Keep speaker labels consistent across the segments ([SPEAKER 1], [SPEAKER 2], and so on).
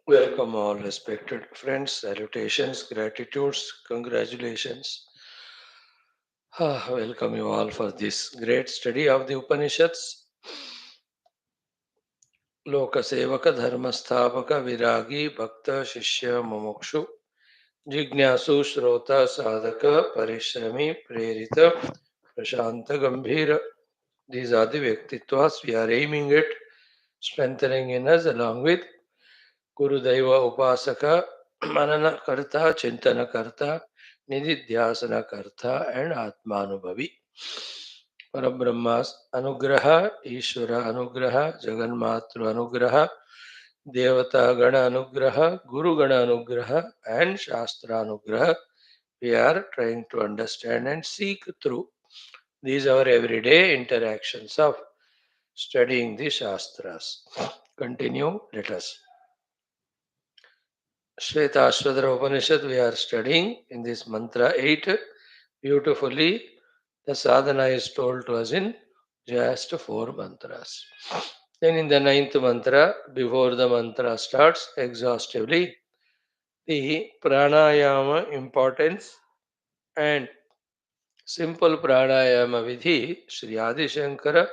[SPEAKER 1] Welcome all respected friends, salutations, gratitudes, congratulations. Welcome you all for this great study of the Upanishads. Loka Sevaka Dharma Sthapaka Viragi Bhakta Shishya Mumukshu Jignasu Shrota Sadhaka Parishrami Prerita Prashanta Gambhira. These are the Vyaktitwas we are aiming at strengthening in us along with Gurudaiva Upasaka, Manana Karta, Chintana Karta, Nididhyasana Karta, and Atmanubhavi. Parabrahmas Anugraha, Ishvara Anugraha, Jaganmatru Anugraha, Devata Gana Anugraha, Guru Gana Anugraha, and Shastra Anugraha. We are trying to understand and seek through these our everyday interactions of studying the Shastras. Continue, let us. Shwethashwathara Upanishad we are studying in this mantra 8 beautifully. The sadhana is told to us in just 4 mantras. Then in the ninth mantra, before the mantra starts exhaustively, the pranayama importance and simple pranayama vidhi, Sri Adi Shankara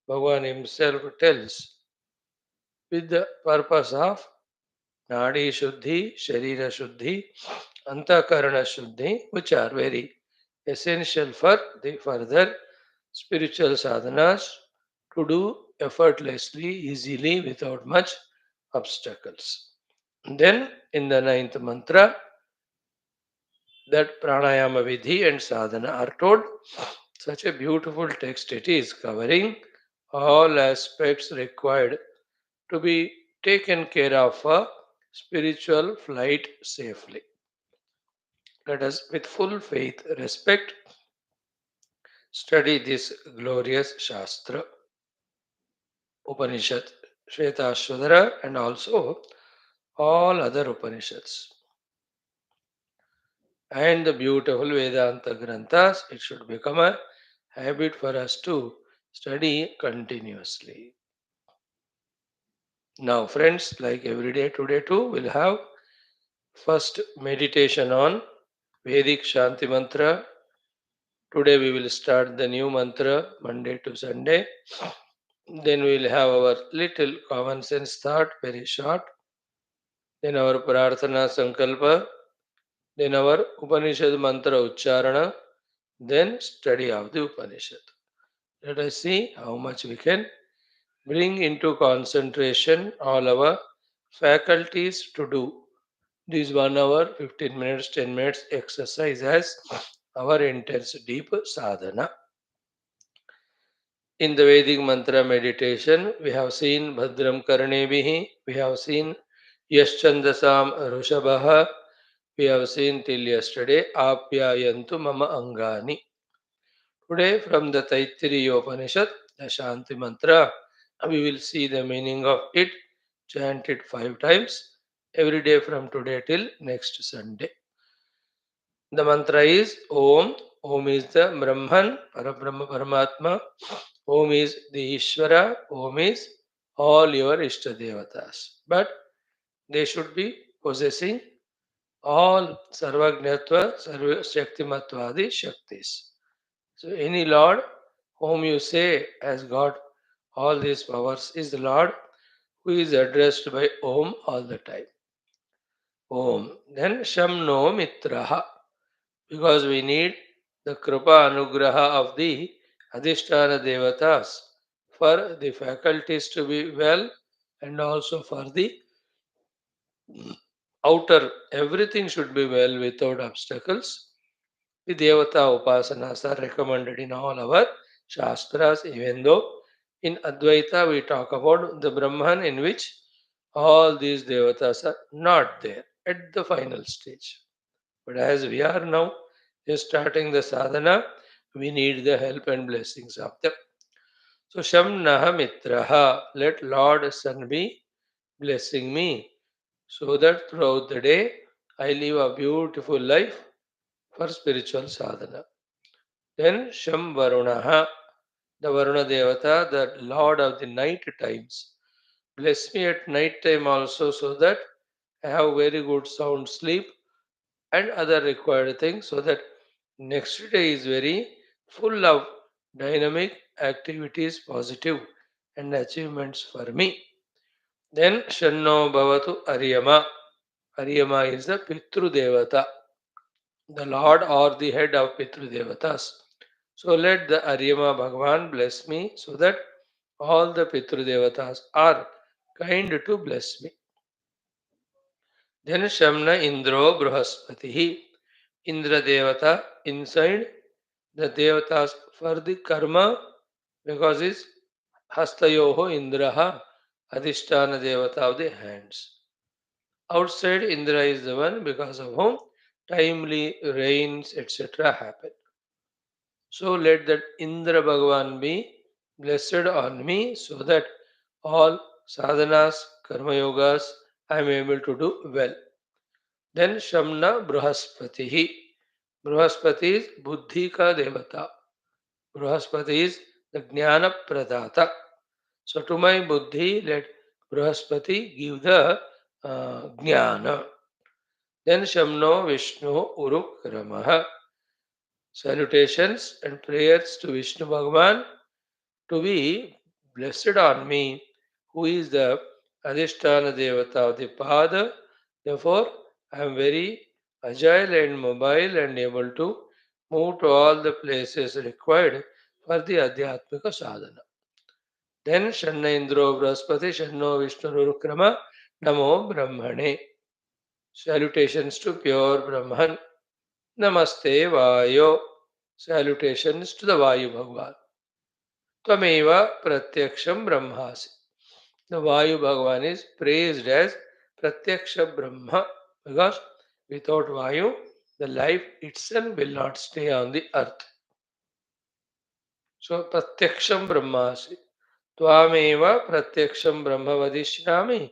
[SPEAKER 1] Bhagavan himself tells with the purpose of Nadi Shuddhi, Sharira Shuddhi, Antakarana Shuddhi, which are very essential for the further spiritual sadhanas to do effortlessly, easily, without much obstacles. Then, in the ninth mantra, that pranayama vidhi and sadhana are told. Such a beautiful text it is, covering all aspects required to be taken care of for spiritual flight safely. Let us, with full faith, respect, study this glorious Shastra, Upanishad, Shwethashwathara, and also all other Upanishads. And the beautiful Vedanta Granthas, it should become a habit for us to study continuously. Now, friends, like every day today too, we'll have first meditation on Vedic Shanti Mantra. Today we will start the new mantra Monday to Sunday. Then we will have our little common sense thought, very short. Then our Prarthana Sankalpa. Then our Upanishad Mantra Ucharana. Then study of the Upanishad. Let us see how much we can bring into concentration all our faculties to do this 1 hour, 15 minutes, 10 minutes exercise as our intense deep sadhana. In the Vedic mantra meditation, we have seen Bhadram Karnebihi, we have seen Yaschandasam Rushabhaha, we have seen till yesterday Apyayantu Mama Angani. Today, from the Taittiriya Upanishad, the Shanti mantra, we will see the meaning of it, chant it 5 times every day from today till next Sunday. The mantra is Om. Om is the Brahman, Parabrahma Paramatma. Om is the Ishvara. Om is all your Ishtadevatas. But they should be possessing all Sarvajnatva, Shaktimatvadi Shaktis. So any Lord whom you say has got all these powers is the Lord who is addressed by Om all the time. Om. Then Sham No Mitraha. Because we need the Kripa Anugraha of the Adhisthana Devatas for the faculties to be well and also for the outer, everything should be well without obstacles. The Devata Upasanas are recommended in all our Shastras, even though In Advaita, we talk about the Brahman in which all these devatas are not there at the final stage. But as we are now just starting the sadhana, we need the help and blessings of them. So Sham Naha Mitraha, let Lord Sun be blessing me so that throughout the day I live a beautiful life for spiritual sadhana. Then Sham Varunaha, the Varuna Devata, the Lord of the night times. Bless me at night time also so that I have very good sound sleep and other required things so that next day is very full of dynamic activities, positive and achievements for me. Then Shanno Bhavatu Aryama. Aryama is the Pitru Devata, the Lord or the head of Pitru Devatas. So let the Aryama Bhagavan bless me so that all the Pitru Devatas are kind to bless me. Then Shamna Indro Bruhaspati. Indra Devata inside the Devatas for the karma because is Hastayoho Indraha Adhishtana Devata of the hands. Outside Indra is the one because of whom timely rains etc. happen. So let that Indra Bhagavan be blessed on me so that all sadhanas, karma yogas I am able to do well. Then Shamna Bruhaspati. Bruhaspati is Buddhi ka devata. Bruhaspati is the Jnana Pradata. So to my Buddhi, let Bruhaspati give the Jnana. Then Shamno Vishnu Urukramaha. Salutations and prayers to Vishnu Bhagavan to be blessed on me, who is the Adhisthana Devata of the Pada. Therefore, I am very agile and mobile and able to move to all the places required for the Adhyatmika sadhana. Then Shanna Indro Brahaspati Shanno Vishnu Rukrama Namo Brahmane. Salutations to pure Brahman. Namaste Vayo. Salutations to the Vayu Bhagavan. Tvameva Pratyaksham Brahmasi. The Vayu Bhagavan is praised as Pratyaksha Brahma because without Vayu, the life itself will not stay on the earth. So Pratyaksham Brahmasi. Tvameva Pratyaksham Brahma Vadishyami.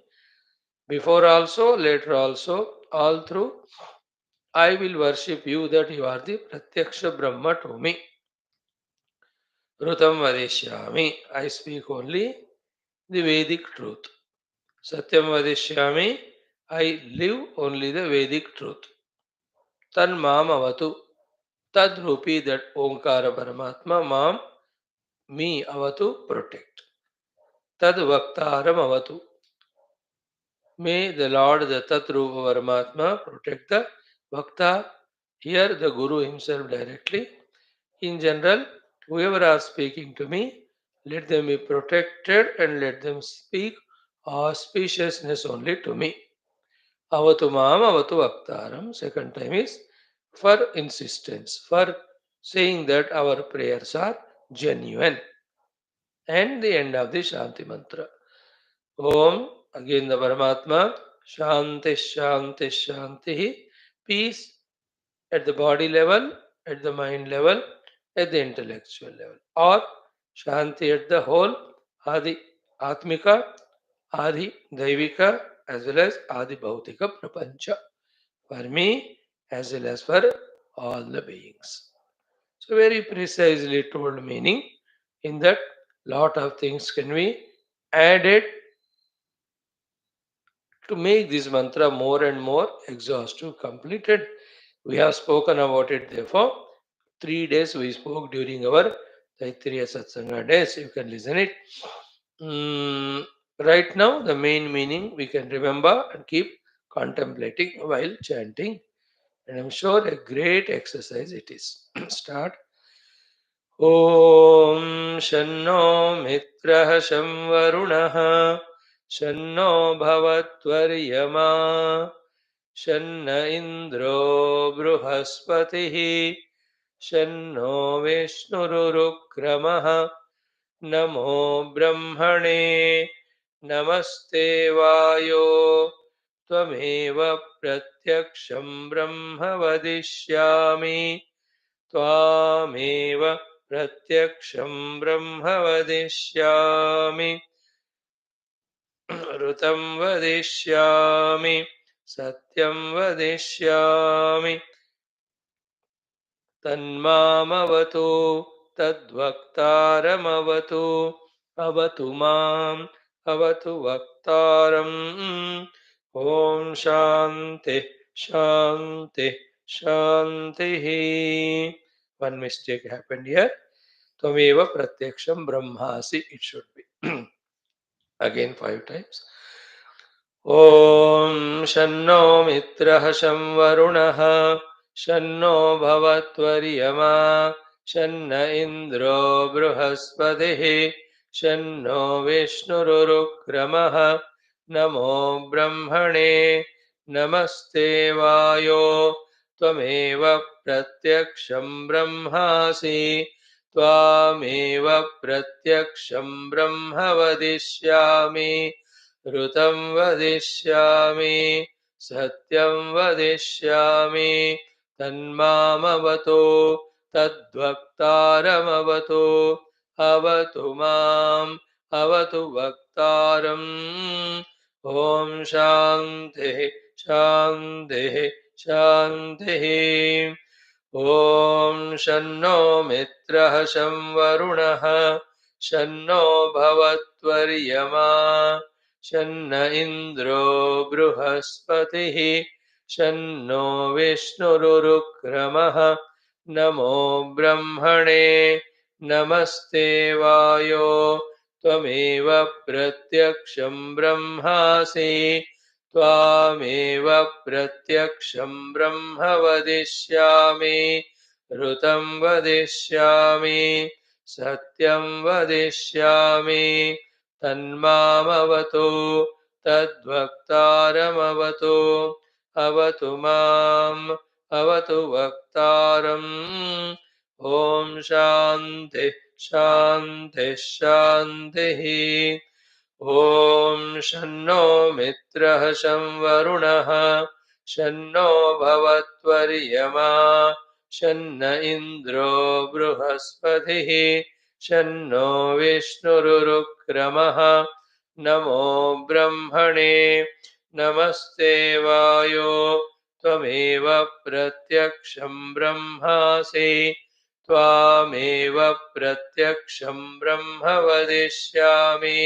[SPEAKER 1] Before also, later also, all through, I will worship you that you are the Pratyaksha Brahma to me. Rutam Vadishyami. I speak only the Vedic truth. Satyam Vadishyami. I live only the Vedic truth. Tan Mam Avatu. Tad Rupi, that Omkara Paramatma, Mam, me Avatu, protect. Tad Vaktaram Avatu. May the Lord, the Tatrupa Paramatma, protect the Bhakta. Here, the Guru himself directly. In general, whoever are speaking to me, let them be protected and let them speak auspiciousness only to me. Avatu Mam, Avatu Bhaktaram. Second time is for insistence, for saying that our prayers are genuine. And the end of the Shanti Mantra. Om, again the Paramatma, Shanti, Shanti, Shanti, peace at the body level, at the mind level, at the intellectual level, or Shanti at the whole, Adi Atmika, Adi Daivika, as well as Adi Bhautika Prapancha, for me as well as for all the beings. So, very precisely told meaning in that lot of things can be added to make this mantra more and more exhaustive, completed. We have spoken about it, therefore, 3 days we spoke during our Taittiriya Satsanga days. You can listen it. Right now, the main meaning we can remember and keep contemplating while chanting. And I'm sure a great exercise it is. Start. ॐ शन्नो मित्रः शं वरुणः शन्नो भवत्वर्यमा शन्न इन्द्रो बृहस्पतिः शन्नो विष्णुरुक्रमः नमो ब्रह्मणे नमस्ते वायो त्वमेव प्रत्यक्षं ब्रह्म वदिष्यामि त्वामेव प्रत्यक्षं ब्रह्म वदिष्यामि ऋतं वदिष्यामि सत्यं वदिष्यामि तन्मामवतु तद्वक्तारमवतु अवतु माम् अवतु वक्तारम् ॐ शान्ति शान्ति शान्तिः. One mistake happened here. Tvameva pratyaksham brahmasi it should be. Again 5 times. ॐ शन्नो मित्रः शं वरुणः शन्नो भवत्वर्यमा शन्न इन्द्रो बृहस्पतिः शन्नो विष्णुरुक्रमः नमो ब्रह्मणे नमस्ते वायो त्वमेव प्रत्यक्षं ब्रह्मासि त्वामेव प्रत्यक्षं ब्रह्म वदिष्यामि ऋतं वदिष्यामि सत्यं वदिष्यामि तन्मामवतु तद्वक्तारमवतु अवतु माम् अवतु वक्तारम् ॐ शान्तिः शान्तिः शान्तिः. ॐ शन्नो मित्रः शं वरुणः शन्नो भवत्वर्यमा शन्न इन्द्रो बृहस्पतिः शन्नो विष्णुरुक्रमः नमो ब्रह्मणे नमस्ते वायो त्वमेव प्रत्यक्षं ब्रह्मासि त्वामेव प्रत्यक्षं ब्रह्म वदिष्यामि ऋतं वदिष्यामि सत्यं वदिष्यामि तन्मामवतु तद्वक्तारमवतु अवतु माम् अवतु वक्तारम् ॐ शान्तिः शान्तिः शान्तिः. ॐ शन्नो मित्रः शं वरुणः शन्नो भवत्वर्यमा शन्न इन्द्रो बृहस्पतिः शन्नो विष्णुरुक्रमः नमो ब्रह्मणे नमस्ते वायो त्वमेव प्रत्यक्षं ब्रह्मासि त्वामेव प्रत्यक्षं ब्रह्म वदिष्यामि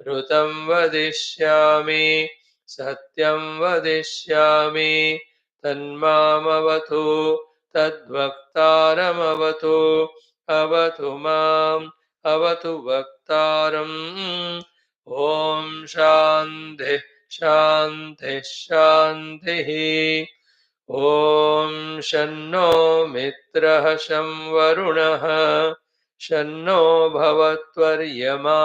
[SPEAKER 1] ऋतं वदिष्यामि सत्यं वदिष्यामि तन्मामवतु तद्वक्तारमवतु अवतु माम् अवतु वक्तारम् ॐ शान्तिः शान्तिः शान्तिः. ॐ शन्नो मित्रः शं वरुणः शन्नो भवत्वर्यमा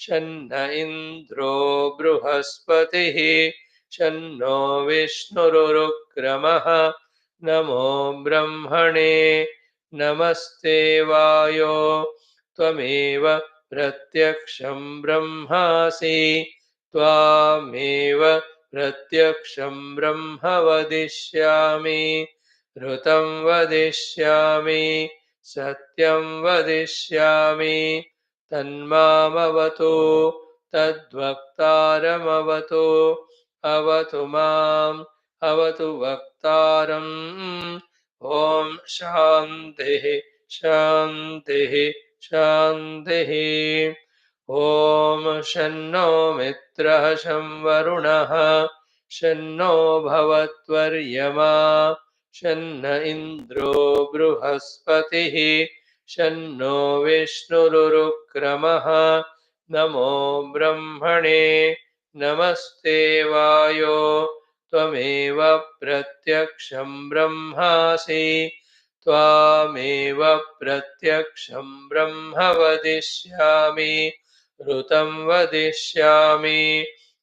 [SPEAKER 1] शन्न इन्द्रो बृहस्पतिः शन्नो विष्णुरुक्रमः नमो ब्रह्मणे नमस्ते वायो त्वमेव प्रत्यक्षं ब्रह्मासि त्वामेव प्रत्यक्षं ब्रह्म वदिष्यामि ऋतं वदिष्यामि सत्यं वदिष्यामि तन्मामवतु तद्वक्तारमवतु अवतु माम् अवतु वक्तारम् ॐ शान्तिः शान्तिः शान्तिः. ॐ शन्नो मित्रः शं वरुणः शन्नो भवत्वर्यमा शन्न इन्द्रो बृहस्पतिः शन्नो विष्णुरुक्रमः नमो ब्रह्मणे नमस्ते वायो त्वमेव प्रत्यक्षं ब्रह्मासि त्वामेव प्रत्यक्षं ब्रह्म वदिष्यामि ऋतं वदिष्यामि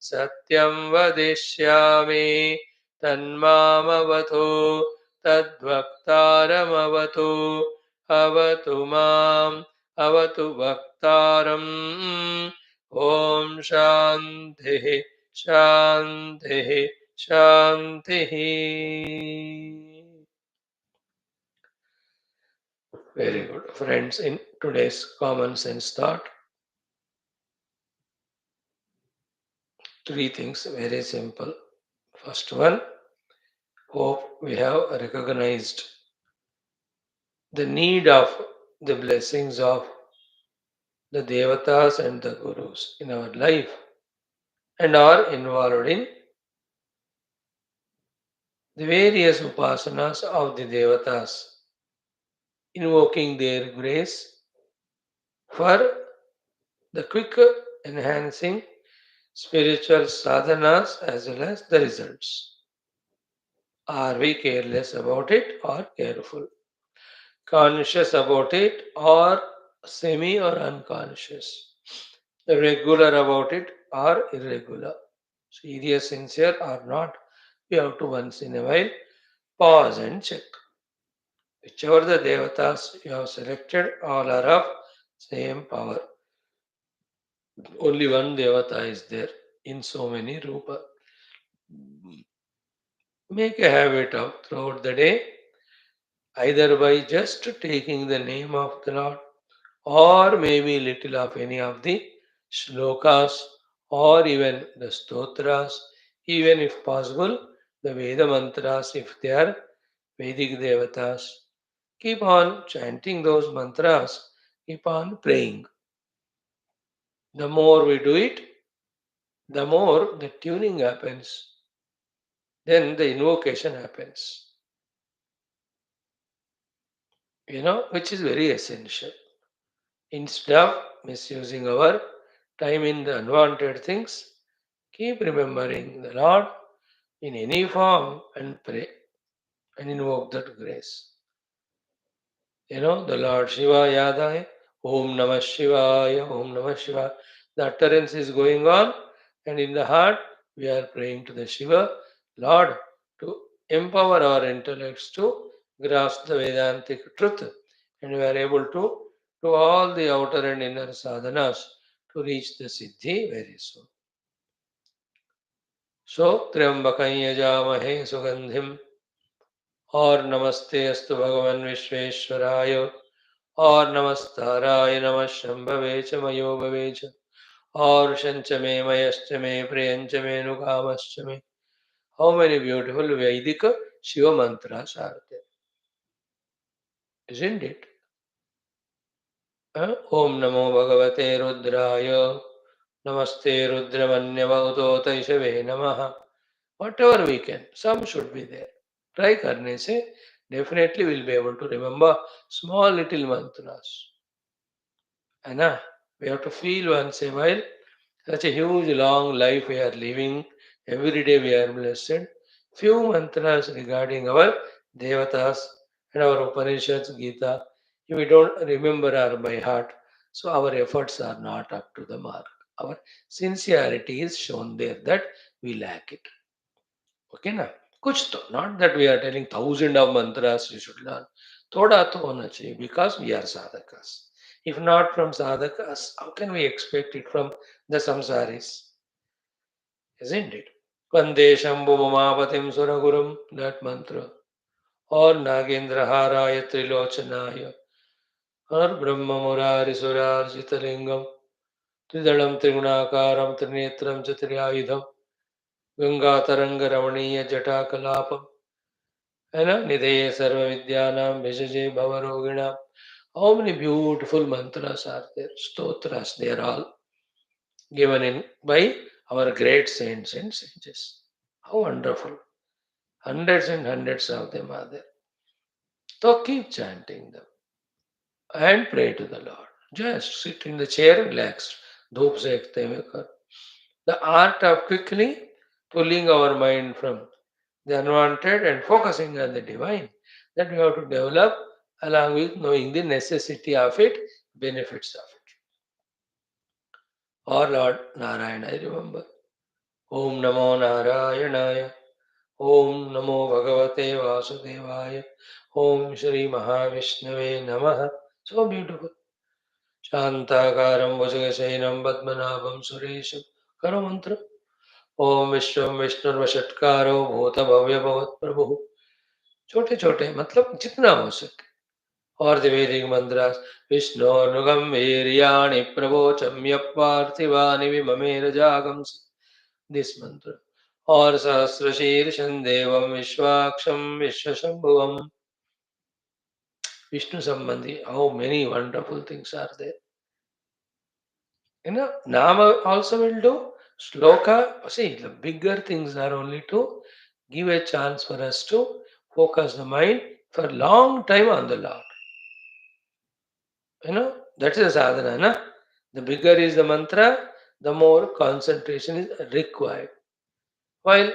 [SPEAKER 1] सत्यं वदिष्यामि तन्मामवतु तद्वक्तारमवतु अवतु माम् अवतु वक्तारम् Voktaram. Om Shanti Shanti Shanti. Very good. Friends, in today's common sense thought, three things very simple. First one, hope we have recognized the need of the blessings of the devatas and the gurus in our life and are involved in the various upasanas of the devatas, invoking their grace for the quick enhancing spiritual sadhanas as well as the results. Are we careless about it or careful? Conscious about it or semi or unconscious? Regular about it or irregular? Serious, sincere or not? We have to once in a while pause and check. Whichever the devatas you have selected, all are of same power. Only one devata is there in so many rupa. Make a habit of throughout the day, either by just taking the name of the Lord or maybe little of any of the shlokas or even the stotras, even if possible, the Veda mantras if they are Vedic devatas. Keep on chanting those mantras, keep on praying. The more we do it, the more the tuning happens, then the invocation happens, which is very essential. Instead of misusing our time in the unwanted things, keep remembering the Lord in any form and pray and invoke that grace. The Lord Shiva Yadaya, Om Namah Shivaya, Om Namah Shivaya. The utterance is going on, and in the heart, we are praying to the Shiva, Lord, to empower our intellects to grasp the Vedantic truth, and we are able to do all the outer and inner sadhanas to reach the Siddhi very soon. So, Triambakam Yajamahe Sugandhim, और नमस्ते अस्तु भगवान विश्वेश्वराय और नमस्ताराय नमः शंभवे च मयो भवे च और शंच मे मयश्च मे प्रियंच मे नुकामश्च मे. How many beautiful Vedic Shiva mantras are there, isn't it? Om Namo Bhagavate Rudraya, Namaste Rudramanyavauto Taishave Namaha. Whatever we can, some should be there. Try करने से definitely we'll be able to remember small little mantras. And we have to feel once a while such a huge long life we are living. Every day we are blessed. Few mantras regarding our devatas and our Upanishads, Gita, if we don't remember our by heart, so our efforts are not up to the mark. Our sincerity is shown there that we lack it. Okay, na? कुछ तो, not that we are telling thousand of mantras you should learn. थोड़ा तो होना चाहिए because we are sadhakas. If not from sadhakas, how can we expect it from the samsaris? Isn't it? Vande Shambhu Mamapatim Suragurum, that mantra. Or Nagendra Haraya Trilochanaya. Or Brahma Murari Surar Jitalingam. Tridalam Trigunakaram Trinetram Chatriayudham. Ganga Taranga Ramaniya Jata Kalapam. Nidhe Sarva Vidyanam Vijaje Bhavaroginam. How many beautiful mantras are there? Stotras, they are all given in by our great saints and sages. How wonderful. Hundreds and hundreds of them are there. So keep chanting them and pray to the Lord. Just sit in the chair, relaxed. Dhoop sekte mein kar. The art of quickly pulling our mind from the unwanted and focusing on the divine, that we have to develop along with knowing the necessity of it, benefits of it. Or Lord Narayana, I remember. Om Namo Narayanaya. Om Namo Bhagavate Vasudevaya. Om Shri Mahavishnave Namaha. So beautiful. शान्ताकारं भुजगशयनं पद्मनाभं सुरेशं करो मंत्र। ओम विश्वम विष्णुर्वषट्कारो भूत भव्य भवत प्रभु। छोटे छोटे मतलब जितना हो सके। और the Vedic mantras Vishnoर्नुगं वीर्याणि प्रवोचम्य पार्थिवानि विममेर जागं। This mantra. और सहस्रशीर्षं देवं विश्वाक्षं विश्वशंभुवम्। Vishnu Sambandhi, how many wonderful things are there. Nama also will do. Shloka, see, the bigger things are only to give a chance for us to focus the mind for a long time on the Lord. That is a sadhana. The bigger is the mantra, the more concentration is required. While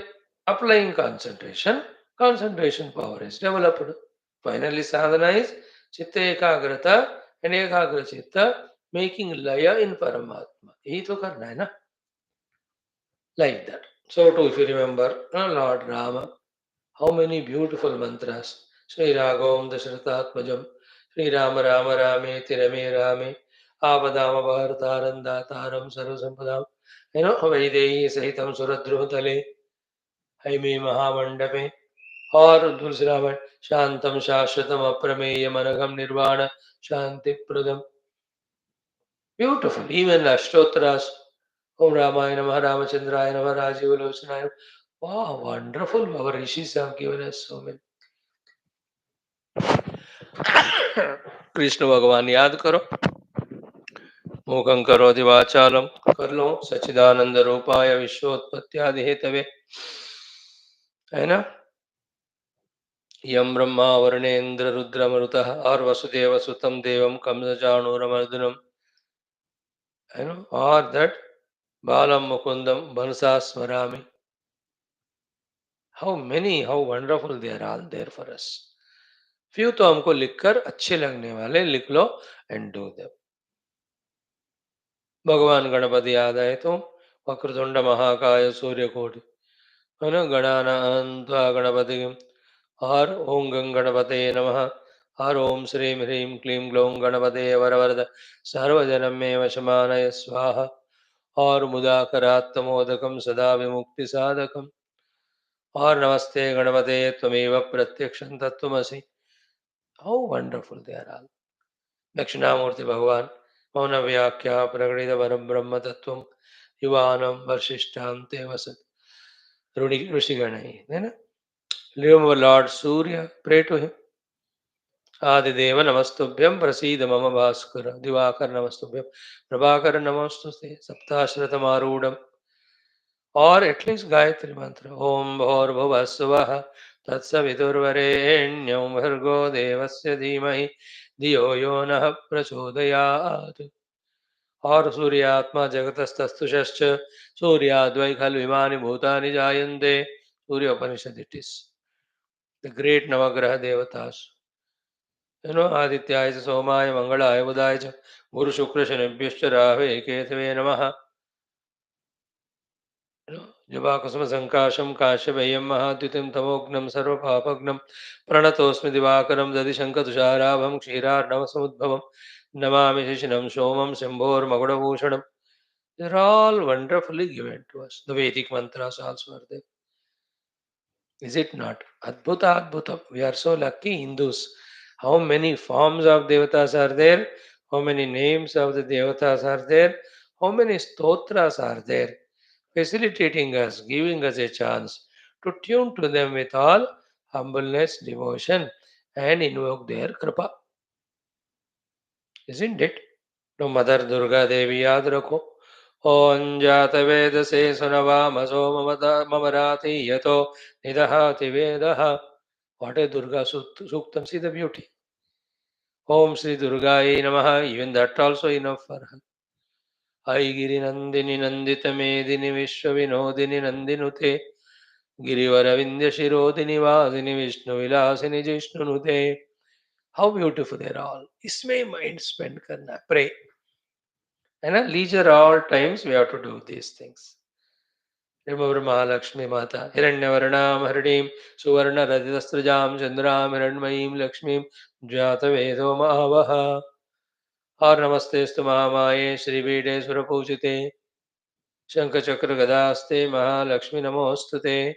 [SPEAKER 1] applying concentration, concentration power is developed. Finally, sadhana is chitta ekagrata and ekagra chitta, making laya in Paramatma. यही तो करना है ना, like that. So too, if you remember, Lord Rama, how many beautiful mantras. Shri Raghavam Dashrathatmajam, Shri Rama Rama Rame Tirame Rame, Avadama Bharataram Dataram Sarvasampadam, Vaidehi Sahitam Suradruvatale, Haime Mahamandape, और तुलसी रामायण शांतम शाश्वतम अप्रमेय मनघम निर्वाण शांति Padma. Beautiful. Even Ashtotras, Om Ramayana Namaha, Ramachandraya Namaha, Rajiva Lochanaaya. Wow, wonderful. Our rishis have given us so many. Krishna भगवान याद करो. मूकं करोति वाचालं कर लो सच्चिदानंद रूपाय विश्वोत्पत्त्यादि Hathaway. है ना. यम ब्रह्मा वरुणेन्द्र रुद्रमरुतः और वसुदेव सुतम देवम कंसचाणूरमर्दनम. और that balam mukundam bansa smarami. How many, how wonderful they are all there for us. Few तो हमको लिखकर अच्छे लगने वाले लिख लो and do them. भगवान गणपति याद आए तो वक्रतुंड महाकाय सूर्यकोटि गणानान्त्वा गणपति और ओम गणपते नमः और ओम श्रीं ह्रीं क्लीं ग्लौं गणपते वरवरद सर्वजनम में वशमानय स्वाहा और मुदाकरात्मोदकम सदा विमुक्ति साधकम और नमस्ते गणपते त्वमेव प्रत्यक्षं तत्त्वमसि. How wonderful they are all. Dakshinamurthy भगवान मौन व्याख्या प्रकटित परब्रह्म तत्व युवानम वर्षिष्ठान्ते वसत ऋषिगण है ना. Remember Lord Surya, pray to him. आदिदेव नमस्तुभ्यं प्रसीद मम भास्कर दिवाकर नमस्तुभ्यं प्रभाकर नमस्तुते सप्ताश्रतमारूढ़. और एटलीस्ट गायत्री मंत्र ओम भोर्भुवस्सुवः तत्सवितुर्वरेण्यं भर्गो देवस्य धीमहि धियो यो नः प्रचोदयात्. और सूर्यात्मा जगतस्तस्तुषश्च सूर्याद्वै खल्विमानि भूतानि जायन्ते. सूर्य उपनिषद इट इज द ग्रेट नवग्रह देवतास. आदित्याय च सोमाय मंगलाय बुधाय च गुरु शुक्र शनिभ्यश्च राहवे केतवे नमः. जपाकुसुम संकाशम काश्यपेयं महाद्युतिं तमोघ्नं सर्वपापघ्नं प्रणतोऽस्मि दिवाकरं दधिशङ्खतुषाराभं क्षीरार्णवसमुद्भवं नमामि शिशिनं सोमं शम्भोर्मकुटभूषणम्. They're all wonderfully given to us. The Vedic mantras also are there. Is it not? Adbhuta Adbhutam. We are so lucky Hindus. How many forms of devatas are there? How many names of the devatas are there? How many stotras are there? Facilitating us, giving us a chance to tune to them with all humbleness, devotion, and invoke their kripa. Isn't it? तो mother Durga Devi याद रखो. ओं जात वेद से सुनवाम सोम ममराति यतो निदहाति वेदः. What a Durga Suktam. See the beauty. Om Sri Durgaye Namaha. Even that also enough for her. Aigiri Nandini Nandita Medini Vishwa Vinodini Nandinute Girivara Vindya Shirodini Vasini Vishnu Vilasini Jishnu Nute. How beautiful they are all. इसमें mind spend करना. Pray. And leisure all times we have to do these things. Remember Mahalakshmi Mata. Hiranyavarnam Haridim Suvarna Radhitastrajam Chandram Hiranmayim Lakshmim Jata Vedo Mahavaha. और नमस्तेस्तु महामाये श्रीपीठे सुरपूजिते शंखचक्र गदास्ते महालक्ष्मी नमोस्तुते.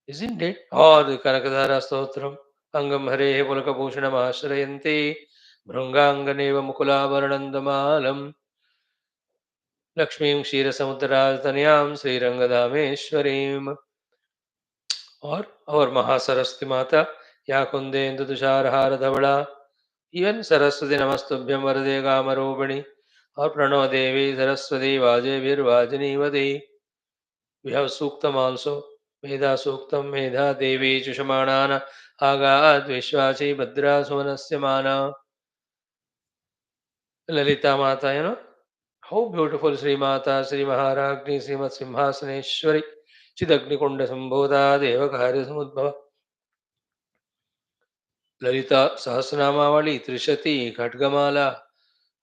[SPEAKER 1] Isn't it? Or the Kanakadhara Stotram Angam Hare Pulakabhushanam Ashrayanti Bhrunganganeva Mukulavarnandamalam Lakshmim Ksheerasamudradhaniyam Sri Rangadhameshwarim. Or our Mahasaraswati Mata Yakundendu Tusharhara Dhavada. Even Saraswati Namastubhyam Varade Gamarobani or Prano Devi Saraswati Vaje Vir Vajani. We have Suktam also. Meda Suktam Medha Devi Chushamanana Agad Vishwachi Bhadra Sumanasya Mana. Lalita Mata, How beautiful Sri Mata, Sri Maharagni, Srimat Simhasaneshwari, Chidagni Kunda Sambodha, Devakari Samudbhava. Lalita Sahasranamavali, Trishati, Khatgamala.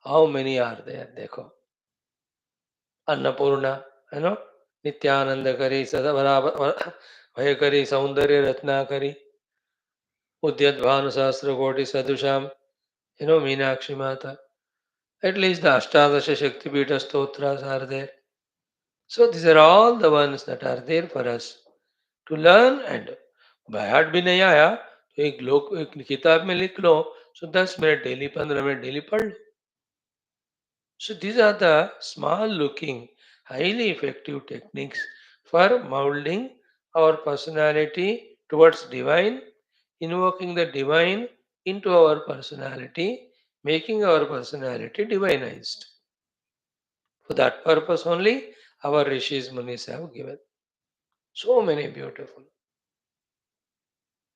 [SPEAKER 1] How many are there? Dekho. Annapurna, Nityanandakari, Bhayakari, Saundarya Ratnakari, Udyadbhanu Sahasra Koti Sadusham, Meenakshi Mata. At least the Ashtadasha Shakti Pita Stotras are there. So these are all the ones that are there for us to learn and by heart भी नहीं आया तो एक किताब में लिख लो. So 10 minute daily 15 minute daily पढ़ लो. So these are the small looking, highly effective techniques for molding our personality towards divine, invoking the divine into our personality, making our personality divinized. For that purpose only, our rishis munis have given. So many beautiful.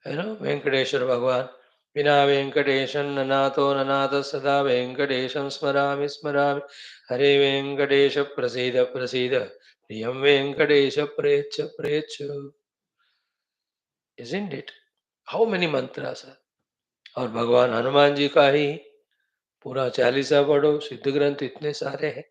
[SPEAKER 1] Venkateshwar Bhagavan. Vina Venkateshan Nanato Nanata Sada Venkatesham Smarami Smarami. Hare Venkatesha Prasida Prasida. Priyam Venkatesha Precha Precha. Isn't it? How many mantras are? और भगवान हनुमान जी का ही पूरा 40 पढ़ो. सिद्ध ग्रंथ इतने सारे हैं.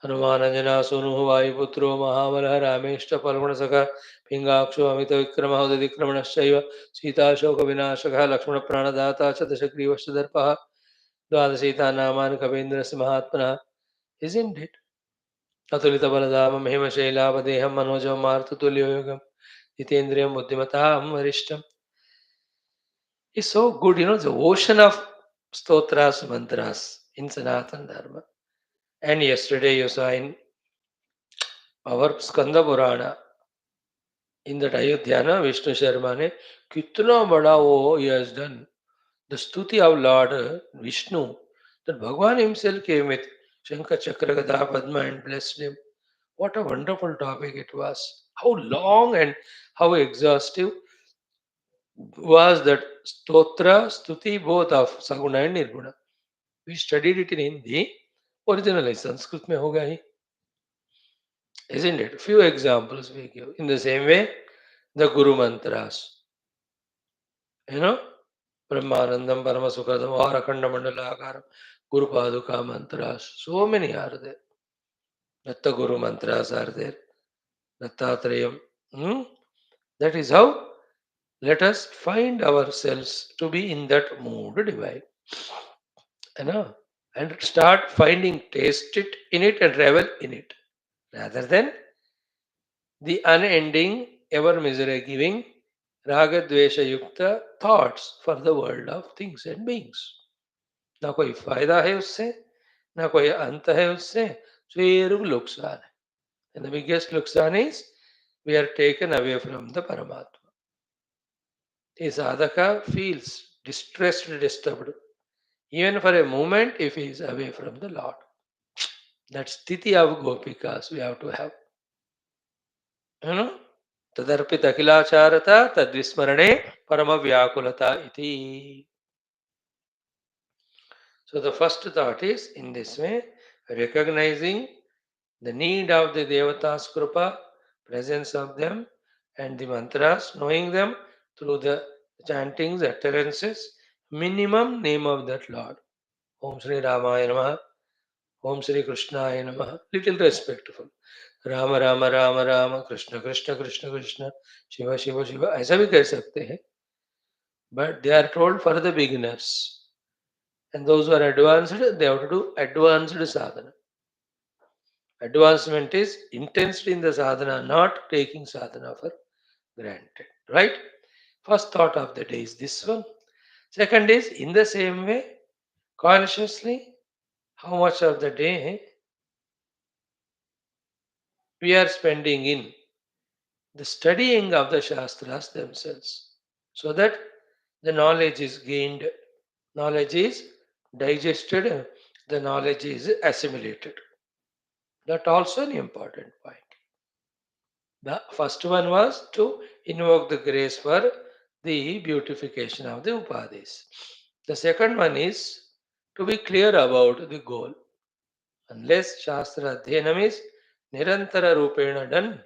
[SPEAKER 1] हनुमानंजना सुनु वायुपुत्रो महाबलः रामेष्ट फल्गुणसखः पिंगाक्षो अमितविक्रमः उदतिक्रमणश्चैव सीताशोकविनाशकः लक्ष्मणप्राणदाता च दशग्रीवश्चदर्पः द्वादशीतानामानि कवीन्द्रस्य महात्मनः. Isn't it? अतुलितबलधामं हेमशैलावदेहं मनोजं मारुततुल्यवेगं जितेन्द्रियं बुद्धिमतां वरिष्ठम्. It's so good, the ocean of stotras, mantras in Sanatana Dharma. And yesterday you saw in our Skanda Purana, in that Ayodhya, Vishnu Sharma ne kitna bada wo he has done. The stuti of Lord Vishnu, that Bhagavan himself came with Shankara Chakra Gada Padma and blessed him. What a wonderful topic it was. How long and how exhaustive was that stotra, stuti both of Saguna and Nirguna. We studied it in Hindi. Original is Sanskrit mein hoga hi. Isn't it? Few examples we give. In the same way, the Guru Mantras. Brahmanandam, Paramasukadam, or Akhanda Mandalakaram, Guru Paduka Mantras. So many are there. Datta Guru Mantras are there. Dattathrayam. That is how let us find ourselves to be in that mood divine. And start finding, taste it in it and revel in it. Rather than the unending, ever misery giving, raga dvesha yukta thoughts for the world of things and beings. ना कोई फायदा है उससे, ना कोई अंत है उससे. सिर्फ नुकसान है. And the biggest नुकसान is we are taken away from the Paramatma. The sadhaka feels distressed, disturbed, even for a moment if he is away from the Lord. That sthiti of gopikas we have to have. Tadarpita kilacharata tadvismarane paramavyakulata iti. So the first thought is in this way, recognizing the need of the Devatas Krupa, presence of them, and the mantras, knowing them through the chantings, utterances, minimum name of that Lord. Om Shri Ramaya Namaha, Om Shri Krishnaya Namaha, little respectful. Rama Rama Rama Rama, Krishna Krishna Krishna Krishna, Shiva Shiva Shiva, ऐसा भी कह सकते हैं. But they are told for the beginners. And those who are advanced, they have to do advanced sadhana. Advancement is intensity in the sadhana, not taking sadhana for granted. Right? First thought of the day is this one. Second is in the same way, consciously, how much of the day we are spending in the studying of the Shastras themselves, so that the knowledge is gained, knowledge is digested, the knowledge is assimilated. That also an important point. The first one was to invoke the grace for the beautification of the upadhis. The second one is to be clear about the goal. Unless Shastra Adhyanam is Nirantara Rupena done,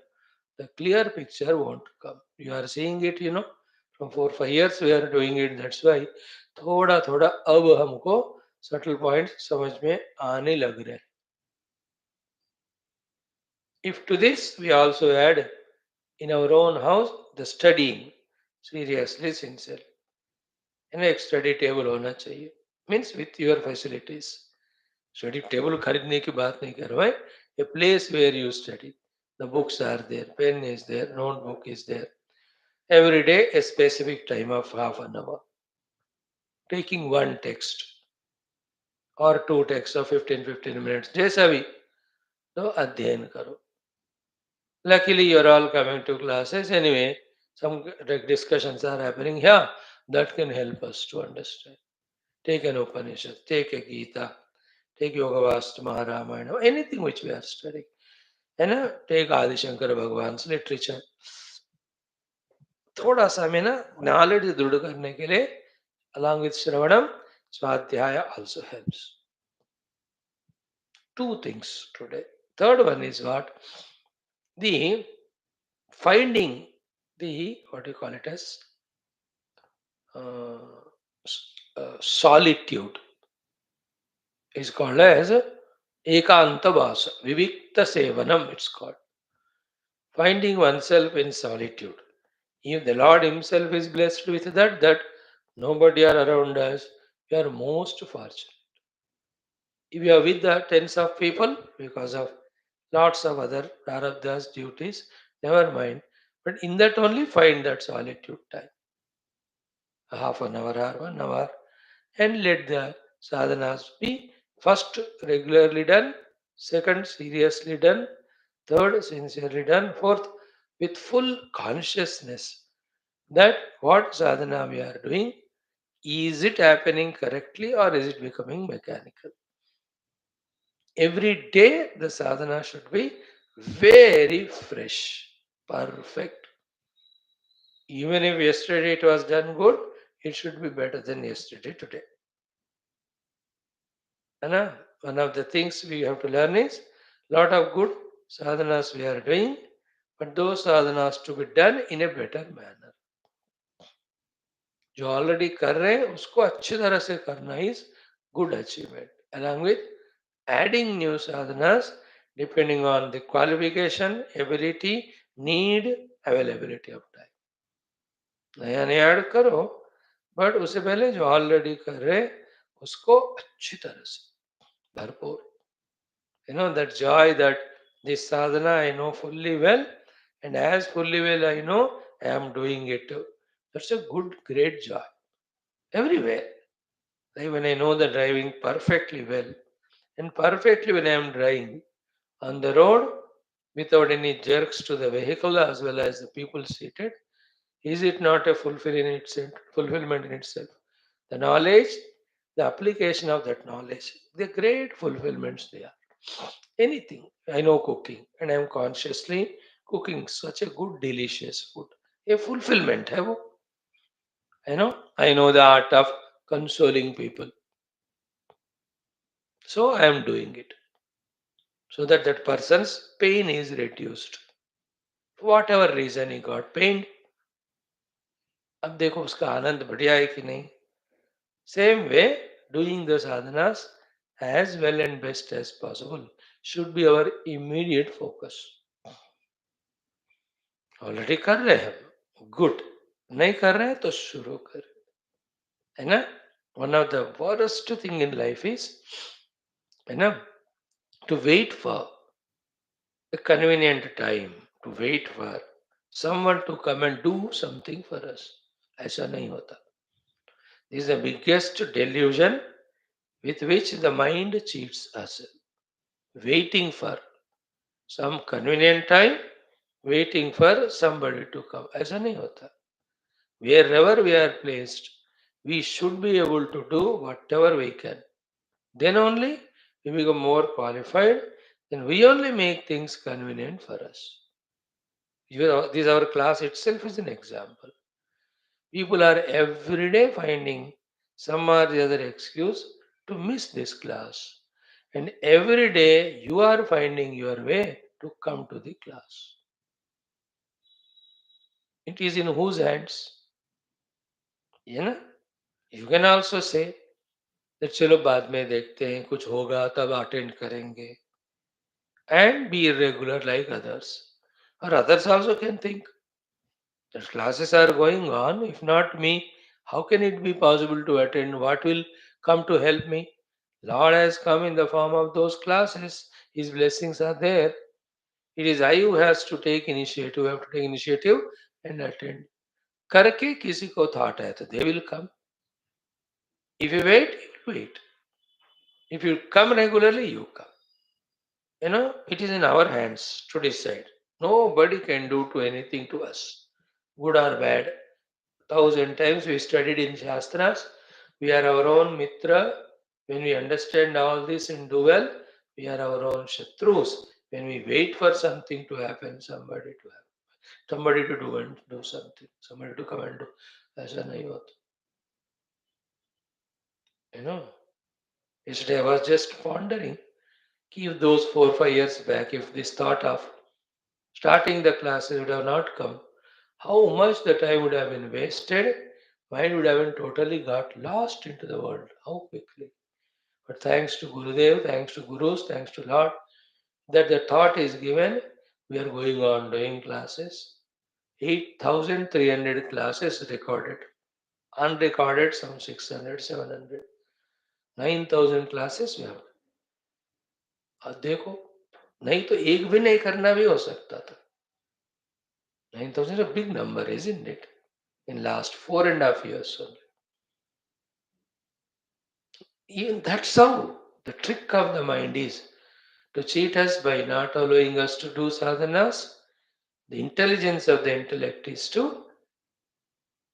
[SPEAKER 1] the clear picture won't come. You are seeing it, from 4 5 years we are doing it. That's why थोड़ा थोड़ा अब हमको subtle points समझ में आने लग रहे हैं. If to this we also add in our own house the studying, seriously, sincerely, एक स्टडी टेबल होना चाहिए. Means with your facilities. Study table खरीदने की बात नहीं कर रहा है. A place where you study. The books are there, pen is there, notebook is there. Every day a specific time of half an hour. Taking one text or two texts of 15 minutes. जैसा भी तो अध्ययन करो. Luckily you're all coming to classes anyway. Some discussions are happening here that can help us to understand. Take an Upanishad, take a Gita, take Yogavastama, Ramayana, anything which we are studying. And take Adi Shankara Bhagwan's literature. थोड़ा सा हमें ना knowledge दृढ़ करने के लिए along with Shravanam, Swadhyaya also helps. Two things today. Third one is what? The finding the, what do you call it as? Uh, Solitude is called as Ekanta Vasa, Vivikta Sevanam, it's called. Finding oneself in solitude. If the Lord Himself is blessed with that nobody are around us, we are most fortunate. If you are with the tens of people because of lots of other prarabdhas, duties, never mind. But in that only find that solitude time. A half an hour or 1 hour. And let the sadhanas be first regularly done, second seriously done, third sincerely done, fourth with full consciousness that what sadhana we are doing, is it happening correctly or is it becoming mechanical? Every day the sadhana should be very fresh, perfect. Even if yesterday it was done good, it should be better than yesterday today. And one of the things we have to learn is lot of good sadhanas we are doing, but those sadhanas to be done in a better manner. जो already कर रहे हैं उसको अच्छी तरह से करना is good achievement. Along with adding new sadhanas depending on the qualification, ability, need, availability of time. नया नया ऐड करो, बट उससे पहले जो ऑलरेडी कर रहे उसको अच्छी तरह से भरपूर. That joy that this sadhana I know fully well, and as fully well I know I am doing it. That's a good, great joy everywhere. Like when I know the driving perfectly well, and perfectly when I am driving on the road without any jerks to the vehicle as well as the people seated, is it not a fulfillment in itself? The knowledge, the application of that knowledge, the great fulfillments they are. Anything. I know cooking and I am consciously cooking such a good, delicious food. A fulfillment. I know the art of consoling people. So I am doing it. So that that person's pain is reduced. For whatever reason he got pained. अब देखो उसका आनंद बढ़िया है कि नहीं. Same way, doing the sadhanas as well and best as possible should be our immediate focus. Already कर रहे हैं हम, गुड. नहीं कर रहे हैं तो शुरू करें, है ना. One of the worst thing in life is, you know, to wait for a convenient time, to wait for someone to come and do something for us. ऐसा नहीं होता. This is the biggest delusion with which the mind cheats us. Waiting for some convenient time, waiting for somebody to come. ऐसा नहीं होता. Wherever we are placed, we should be able to do whatever we can. Then only we become more qualified, then we only make things convenient for us. This our class itself is an example. People are every day finding some or the other excuse to miss this class. And every day you are finding your way to come to the class. It is in whose hands? You know? You can also say that चलो बाद में देखते हैं कुछ होगा तब attend करेंगे. And be irregular like others. Or others also can think that classes are going on. If not me, how can it be possible to attend? What will come to help me? Lord has come in the form of those classes. His blessings are there. It is I who has to take initiative, have to take initiative and attend. करके किसी को thought है तो they will come. If you wait, you will wait. If you come regularly, you come. It is in our hands to decide. Nobody can do to anything to us, good or bad. 1,000 times we studied in Shastras. We are our own Mitra. When we understand all this and do well, we are our own Shatrus. When we wait for something to happen, somebody to do and do something, somebody to come and do. ऐसा नहीं होता. You know, yesterday I was just pondering, if those 4 5 years back, if this thought of starting the classes would have not come, how much the time would have been wasted, mind would have been totally got lost into the world. How quickly. But thanks to Gurudev, thanks to Gurus, thanks to Lord, that the thought is given, we are going on doing classes. 8,300 classes recorded. Unrecorded some 600, 700. 9,000 classes we have. अब देखो, नहीं तो एक भी नहीं करना भी हो सकता था. 9,000 is a big number, isn't it? In last 4.5 years only. Even that's how the trick of the mind is to cheat us by not allowing us to do sadhanas. The intelligence of the intellect is to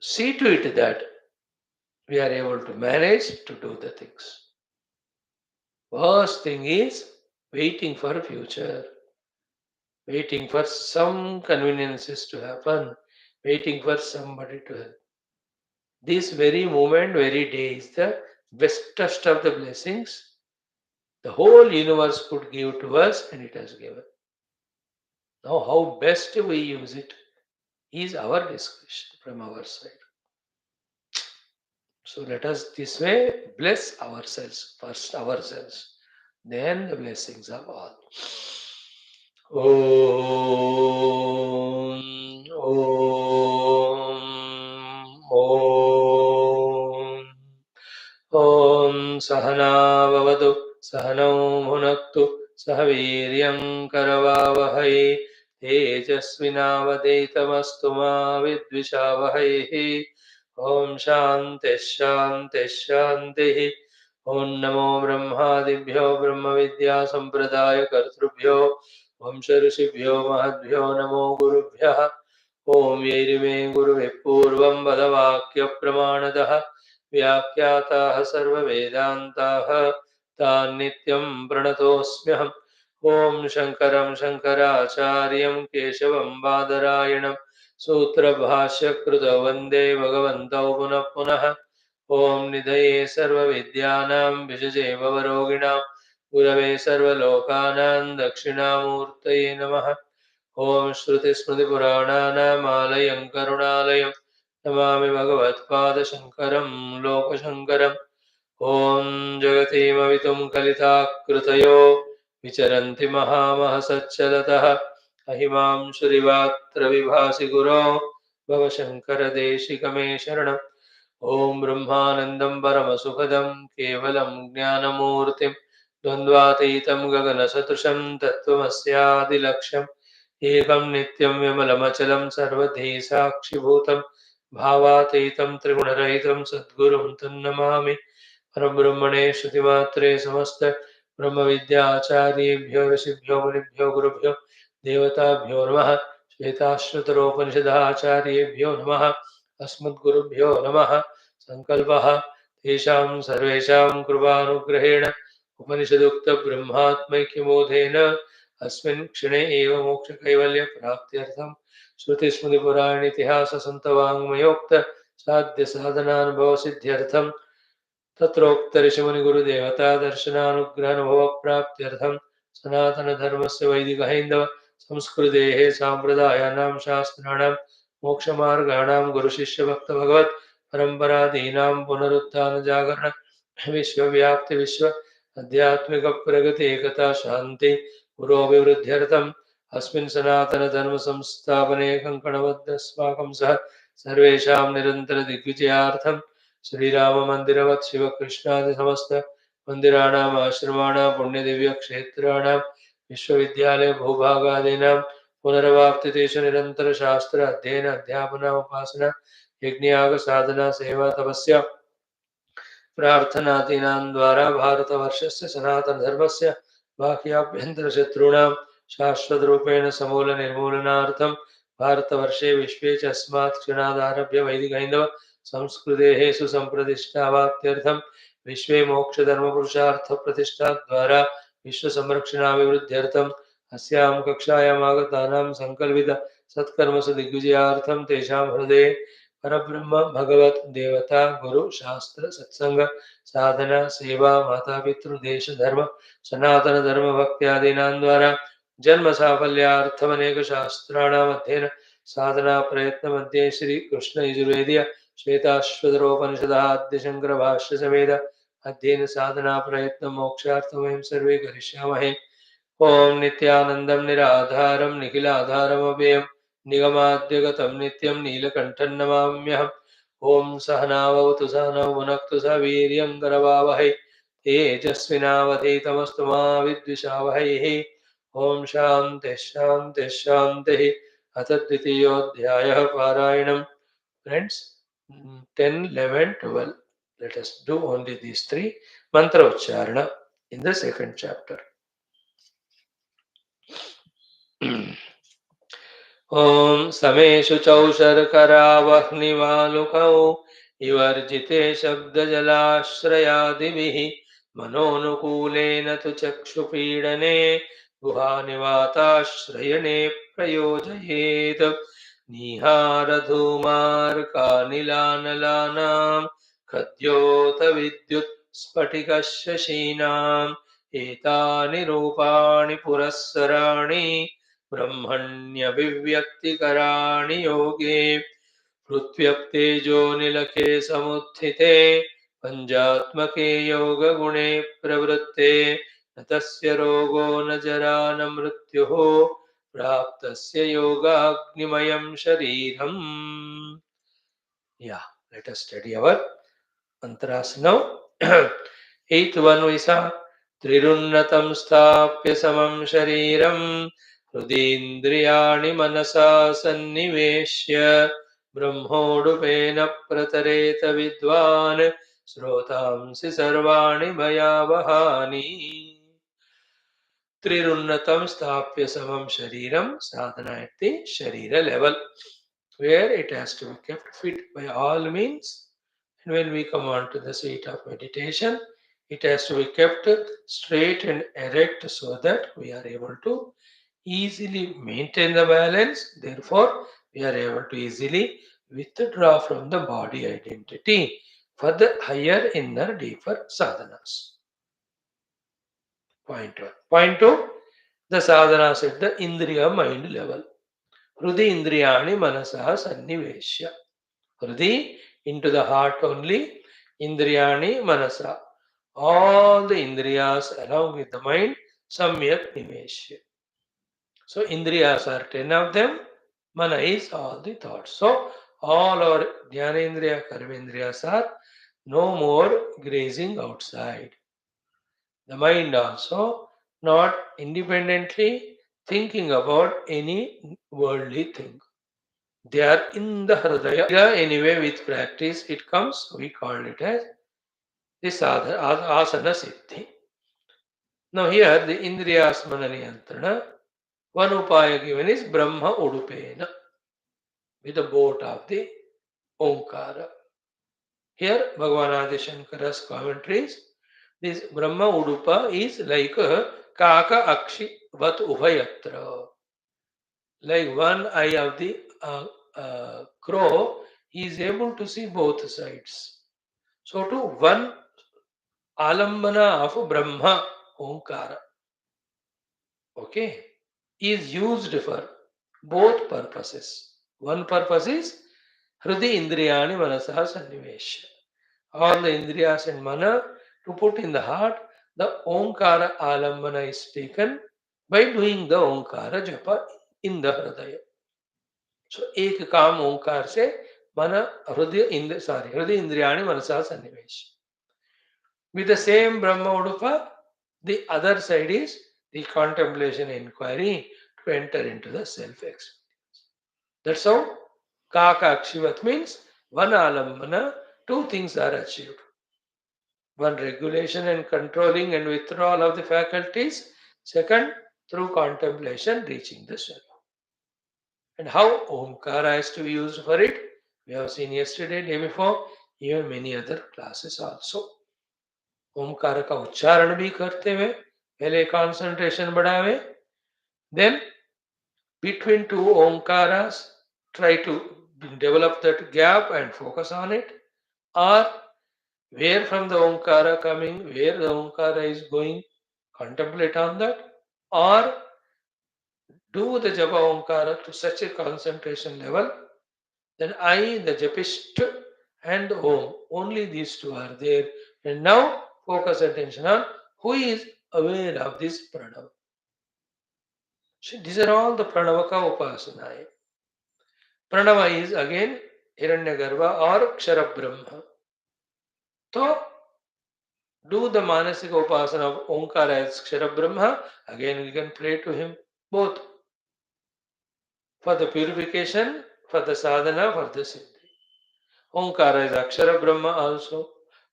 [SPEAKER 1] see to it that we are able to manage to do the things. First thing is waiting for future, waiting for some conveniences to happen, waiting for somebody to help. This very moment, very day is the bestest of the blessings the whole universe could give to us, and it has given. Now, how best we use it is our discretion from our side. So let us this way bless ourselves, first ourselves, then the blessings of all. Om, Om, Om. Om Sahana Vavadu Sahanau Bhunaktu Sahaviryam Karavavahai Tejasvinavadetamastu ma Vidvishavahai. Om Shanti Shanti Shanti. Om Namo Brahmadibhyo Brahma Vidya Sampradaya Kartrubhyo Vamsha Rishibhyo Mahadbhyo Namo Gurubhyaha. Om Yerime Guruve Purvam Vadavakya Pramanadah व्याख्याताः सर्ववेदान्ताः तान् नित्यं प्रणतोऽस्म्यहम्. ॐ शङ्करं शङ्कराचार्यं केशवं बादरायणं सूत्रभाष्यकृतौ वन्दे भगवन्तौ पुनः पुनः. ॐ निधये सर्वविद्यानां विषजे भवरोगिणां गुरवे सर्वलोकानां दक्षिणामूर्तये नमः. ॐ श्रुतिस्मृतिपुराणानामालयं करुणालयं नमामि भगवत्पादशङ्करं लोकशङ्करम्. ॐ जगतीमवितुं कलिताकृतयो विचरन्ति महामहसच्चलतः अहिमां श्रीवात्र विभासि गुरो भवशङ्करदेशिकमे शरणम्. ॐ ब्रह्मानन्दं परमसुखदं केवलं ज्ञानमूर्तिं द्वन्द्वातीतं गगनसदृशं तत्त्वमस्यादिलक्ष्यम् एकं नित्यं विमलमचलं सर्वधी साक्षिभूतं भावातीतं त्रिगुणरहितं सद्गुरुं तन्नमामि परब्रह्मणे श्रुतिमात्रे समस्त ब्रह्मविद्याचार्येभ्यो ऋषिभ्यो मुनिभ्यो गुरुभ्यो देवताभ्यो नमः श्वेताश्वतरोपनिषदाचार्येभ्यो नमः अस्मद्गुरुभ्यो नमः संकल्पः तेषां सर्वेषां कृपानुग्रहेण उपनिषदुक्तब्रह्मात्मैक्यबोधेन अस्मिन् क्षणे एव मोक्षकैवल्यप्राप्त्यर्थं श्रुतिस्मृतिपुराणेतिहाससन्तवाङ्मयोक्त साध्यसाधनानुभवसिद्ध्यर्थं तत्रोक्त ऋषिमुनिगुरुदेवता दर्शनानुग्रहानुभवप्राप्त्यर्थं सनातनधर्मस्य वैदिकहैन्दव संस्कृतेः साम्प्रदायानां शास्त्राणां मोक्षमार्गाणां गुरुशिष्यभक्तभगवत् परम्परादीनां पुनरुत्थानजागरण विश्वव्याप्ति विश्व आध्यात्मिक प्रगति एकता शांति पुरोभिवृद्ध्यर्थम् अस्मिन् सनातनधर्म संस्थापने कङ्कणबद्धस्माकं सह सर्वेषां निरन्तर दिग्विजयार्थं श्रीराम मंदिरवत् शिवकृष्णादि समस्त मंदिराणाम् आश्रमाणां पुण्यदिव्यक्षेत्राणां विश्वविद्यालय भूभागादीनां पुनरवाप्तितेषु निरन्तर शास्त्र अध्ययन अध्यापना उपासना यज्ञयाग साधना सेवा तपस्या प्रार्थनादीनां द्वारा भारतवर्षस्य सनातनधर्मस्य बाह्याभ्यन्तरशत्रूणां शाश्वतरूपेण समूलनिर्मूलनार्थं भारतवर्षे विश्वे च अस्मात् क्षणादारभ्य वैदिकहैन्दव संस्कृतेः सुसम्प्रतिष्ठावाप्त्यर्थं विश्वे मोक्षधर्मपुरुषार्थप्रतिष्ठाद्वारा विश्वसंरक्षणाभिवृद्ध्यर्थम् अस्यां कक्षायाम् आगतानां सङ्कल्पित सत्कर्मसु दिग्विजयार्थं तेषां हृदये परब्रह्म भगवत देवता गुरु शास्त्र सत्संग साधना सेवा माता पितृ देश धर्म सनातन धर्म भक्त्यादीनां द्वारा जन्म साफल्यार्थमनेक शास्त्राणाम् अध्ययन साधना प्रयत्न मध्ये श्री कृष्ण यजुर्वेदीय श्वेताश्वतरोपनिषदाद्य शंकर भाष्य समेत अध्ययन साधना प्रयत्न मोक्षार्थं वयं सर्वे करिष्यामहे ओम नित्यानंदं निराधारं निखिलाधारमव्ययम् निगमाद्यगतं नित्यं नीलकण्ठं नमाम्यहम् ॐ सहनावतु सहनौ भुनक्तु सह वीर्यं करवावहै तेजस्विनावधीतमस्तु मा विद्विषावहैः ॐ शान्तिः शान्तिः शान्तिः अथ द्वितीयोऽध्यायः पारायणम् friends 10 11 12 let us do only these three mantra ucharana in the second chapter. ॐ समेषु चौशर्करावह्निवालुकौ विवर्जिते शब्दजलाश्रयादिभिः मनोनुकूलेन तु चक्षुपीडने गुहानिवाताश्रयणे प्रयोजयेत् निहारधूमार्कानिलानलानां खद्योतविद्युत् स्फटिकशशीनाम् एतानि रूपाणि पुरःसराणि ब्रह्मण्यभिव्यक्तिकराणि योगे हृत्व्यक्तेजोनिलके समुत्थिते पञ्चात्मके योगगुणे प्रवृत्ते न तस्य रोगो न जरा न मृत्युः प्राप्तस्य योगाग्निमयं शरीरम्. Yeah, let us study our mantras now. Eighth one we saw त्रिरुन्नतं स्थाप्य समं शरीरं हृदीन्द्रियाणि मनसा सन्निवेश्य ब्रह्मोडुपेन प्रतरेत विद्वान् श्रोतांसि सर्वाणि भयावहानि. त्रिरुन्नतं स्थाप्य समं शरीरं sadhana at the sharira level where it has to be kept fit by all means. And when we come on to the seat of meditation, it has to be kept straight and erect so that we are able to easily maintain the balance. Therefore, we are able to easily withdraw from the body identity for the higher, inner, deeper sadhanas. Point one. Point two, the sadhanas at the indriya mind level. Hrudi indriyani manasa sanniveshya. Hrudi into the heart only, indriyani manasa. All the indriyas along with the mind, samyak niveshya. So indriyas are 10 of them, mana is all the thoughts. So all our Dhyanendriya, Karmendriyas are no more grazing outside. The mind also not independently thinking about any worldly thing. They are in the Hridaya. Anyway, with practice, it comes, we call it as the asana siddhi. Now, here the Indriyas Mananiyantrana, one upaya given is Brahma Udupena, with the boat of the Omkara. Here, Bhagavan Adi Shankara's commentaries, this Brahma Udupa is like a Kaka Akshi Vat Ubhayatra. Like one eye of the crow, he is able to see both sides. So, to one alambana of Brahma, Omkara, okay, is used for both purposes. One purpose is Hrudi Indriyani Manasaha Sannivesha. All the Indriyas and Mana to put in the heart, the Omkara Alambana is taken by doing the Omkara Japa in the Hridaya. So, एक काम ओंकार से मन हृदय इंद्रियाणि मनसा सन्निवेश. With the same Brahma Udupa, the other side is the contemplation inquiry to enter into the self-experience. That's how Kaka Akshivat means one alambana, two things are achieved. One, regulation and controlling and withdrawal of the faculties. Second, through contemplation, reaching the self. And how Omkara has to be used for it, we have seen yesterday, day before, even many other classes also. Omkar का उच्चारण भी करते हुए पहले concentration बढ़ावे, then between two omkaras try to develop that gap and focus on it, or where from the omkara coming, where the omkara is going, contemplate on that, or do the japa omkara to such a concentration level, then I, the japist, and Om, only these two are there. And now focus attention on who is aware of this pranava. So these are all the pranavaka upasana. Pranava is again Hiranyagarbha or Kshara Brahma. So do the manasika upasana of Omkara as Kshara Brahma. Again we can pray to him both for the purification, for the sadhana, for the siddhi. Omkara is Akshara Brahma also.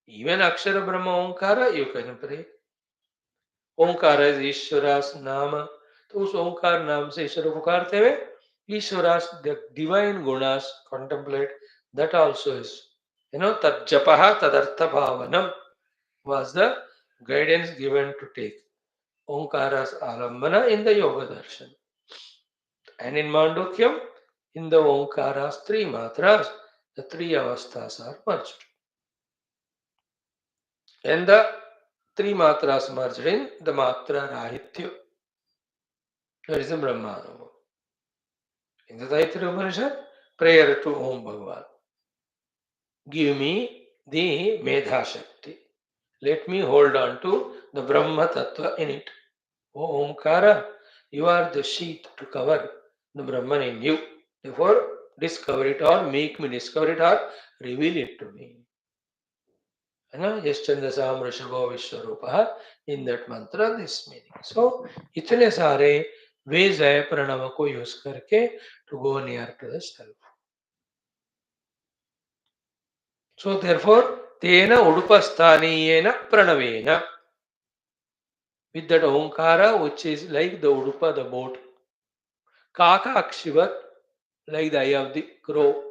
[SPEAKER 1] Even Akshara Brahma Omkara you can pray. Onkar is ईश्वरास नाम, तो उस ओंकार नाम से ईश्वर पुकारते हुए ईश्वरास the divine gunas contemplate, that also is, tad japaha tadartha bhavanam was the guidance given to take Omkaras alambana in the yoga darshan. And in Mandukyam, in the Omkaras three matras, the three avasthas are merged. And the three matras merged in the matra rahitya. That is the Brahmanama. In the Taittiriya Upanishad, prayer to Om Bhagavan. Give me the Medha Shakti. Let me hold on to the Brahma Tattva in it. O Omkara, you are the sheath to cover the Brahman in you. Therefore, discover it or make me discover it or reveal it to me. Yaschandasam Rishabho Vishwarupa, in that mantra this meaning. So, इतने सारे ways है प्रणव को use करके to go near to the self. So therefore, tena udupasthaniyena pranavena. With that omkara, which is like the udupa, the boat. Kaka akshivat, like the eye of the crow.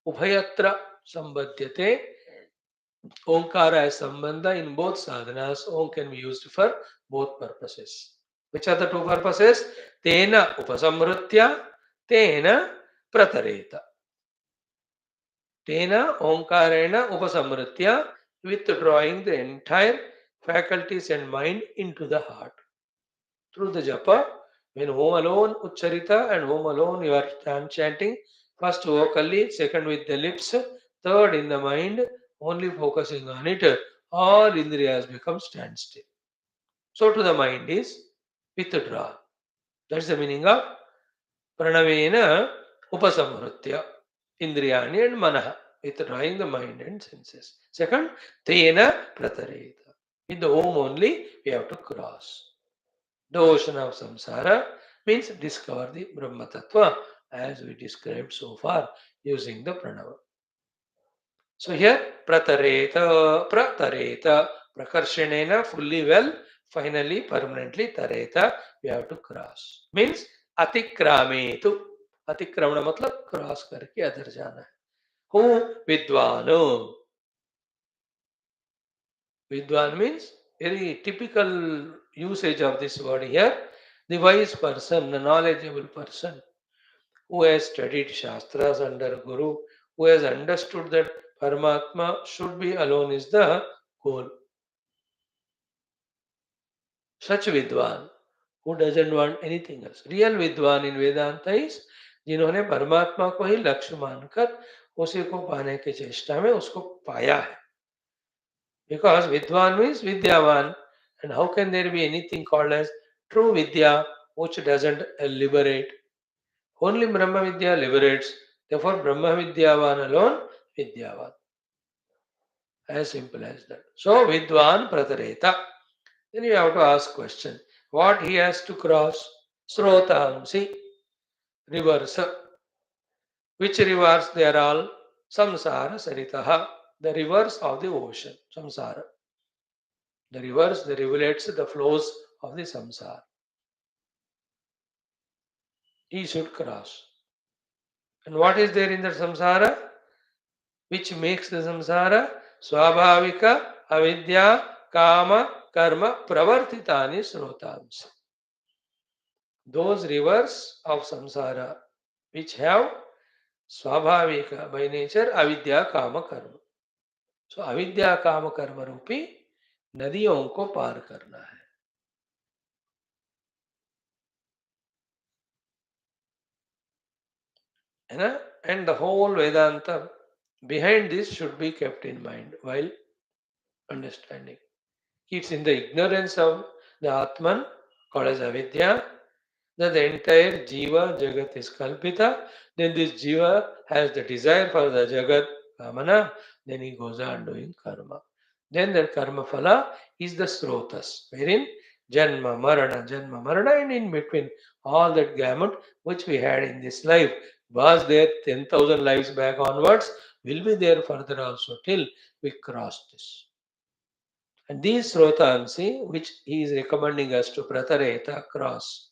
[SPEAKER 1] Ubhayatra sambadhyate. Omkara as sambandha in both sadhanas. Om can be used for both purposes. Which are the two purposes? Tena upasamrutya, tena pratareta. Tena omkarena upasamritya, withdrawing the entire faculties and mind into the heart. Through the japa, when Om alone Ucharita and Om alone you are chanting, first vocally, second with the lips, third in the mind, only focusing on it, all indriyas become standstill. So to the mind is withdraw. That's the meaning of pranavena upasamritya. indriyani and manaha, withdrawing the mind and senses. Second, tena pratareta. With the Om only, we have to cross. The ocean of samsara means discover the Brahma Tattva as we described so far using the pranava. So here, pratareta, prakarshanena, fully well, finally, permanently, tareta, we have to cross. Means, atikrametu. अतिक्रमण मतलब cross करके other जाना है. Who विद्वानो. Vidwan means very typical usage of this word here. The wise person, the knowledgeable person who has studied Shastras under Guru, who has understood that Paramatma should be alone is the goal. Such Vidwan who doesn't want anything else. Real Vidwan in Vedanta is जिन्होंने परमात्मा को ही लक्ष्य मानकर उसी को पाने की चेष्टा में उसको पाया है. Because Vidwan means Vidyavan. And how can there be anything called as true Vidya which doesn't liberate? Only Brahma Vidya liberates. Therefore, Brahma Vidyavan alone, Vidyavan. As simple as that. So, Vidwan Pratareta. Then you have to ask question. What he has to cross? Srotamsi. Rivers. Which rivers? They are all Samsara Saritaha. The rivers of the ocean. Samsara. The rivers, the rivulets, the flows of the samsara. He should cross. And what is there in the samsara? Which makes the samsara? Swabhavika, avidya, kama, karma, pravartitani srotamsi. Those rivers of samsara which have swabhavika by nature, avidya, kama, karma. So avidya, kama, karma रूपी नदियों को पार करना है. And the whole Vedanta behind this should be kept in mind while understanding. It's in the ignorance of the Atman, called as avidya, that the entire Jiva Jagat is kalpita. Then this Jiva has the desire for the Jagat, Kamana, then he goes on doing karma. Then the karma phala is the srotas, wherein Janma Marana, and in between all that gamut which we had in this life was there 10,000 lives back onwards, will be there further also till we cross this. And these srotansi, which he is recommending us to pratareta cross.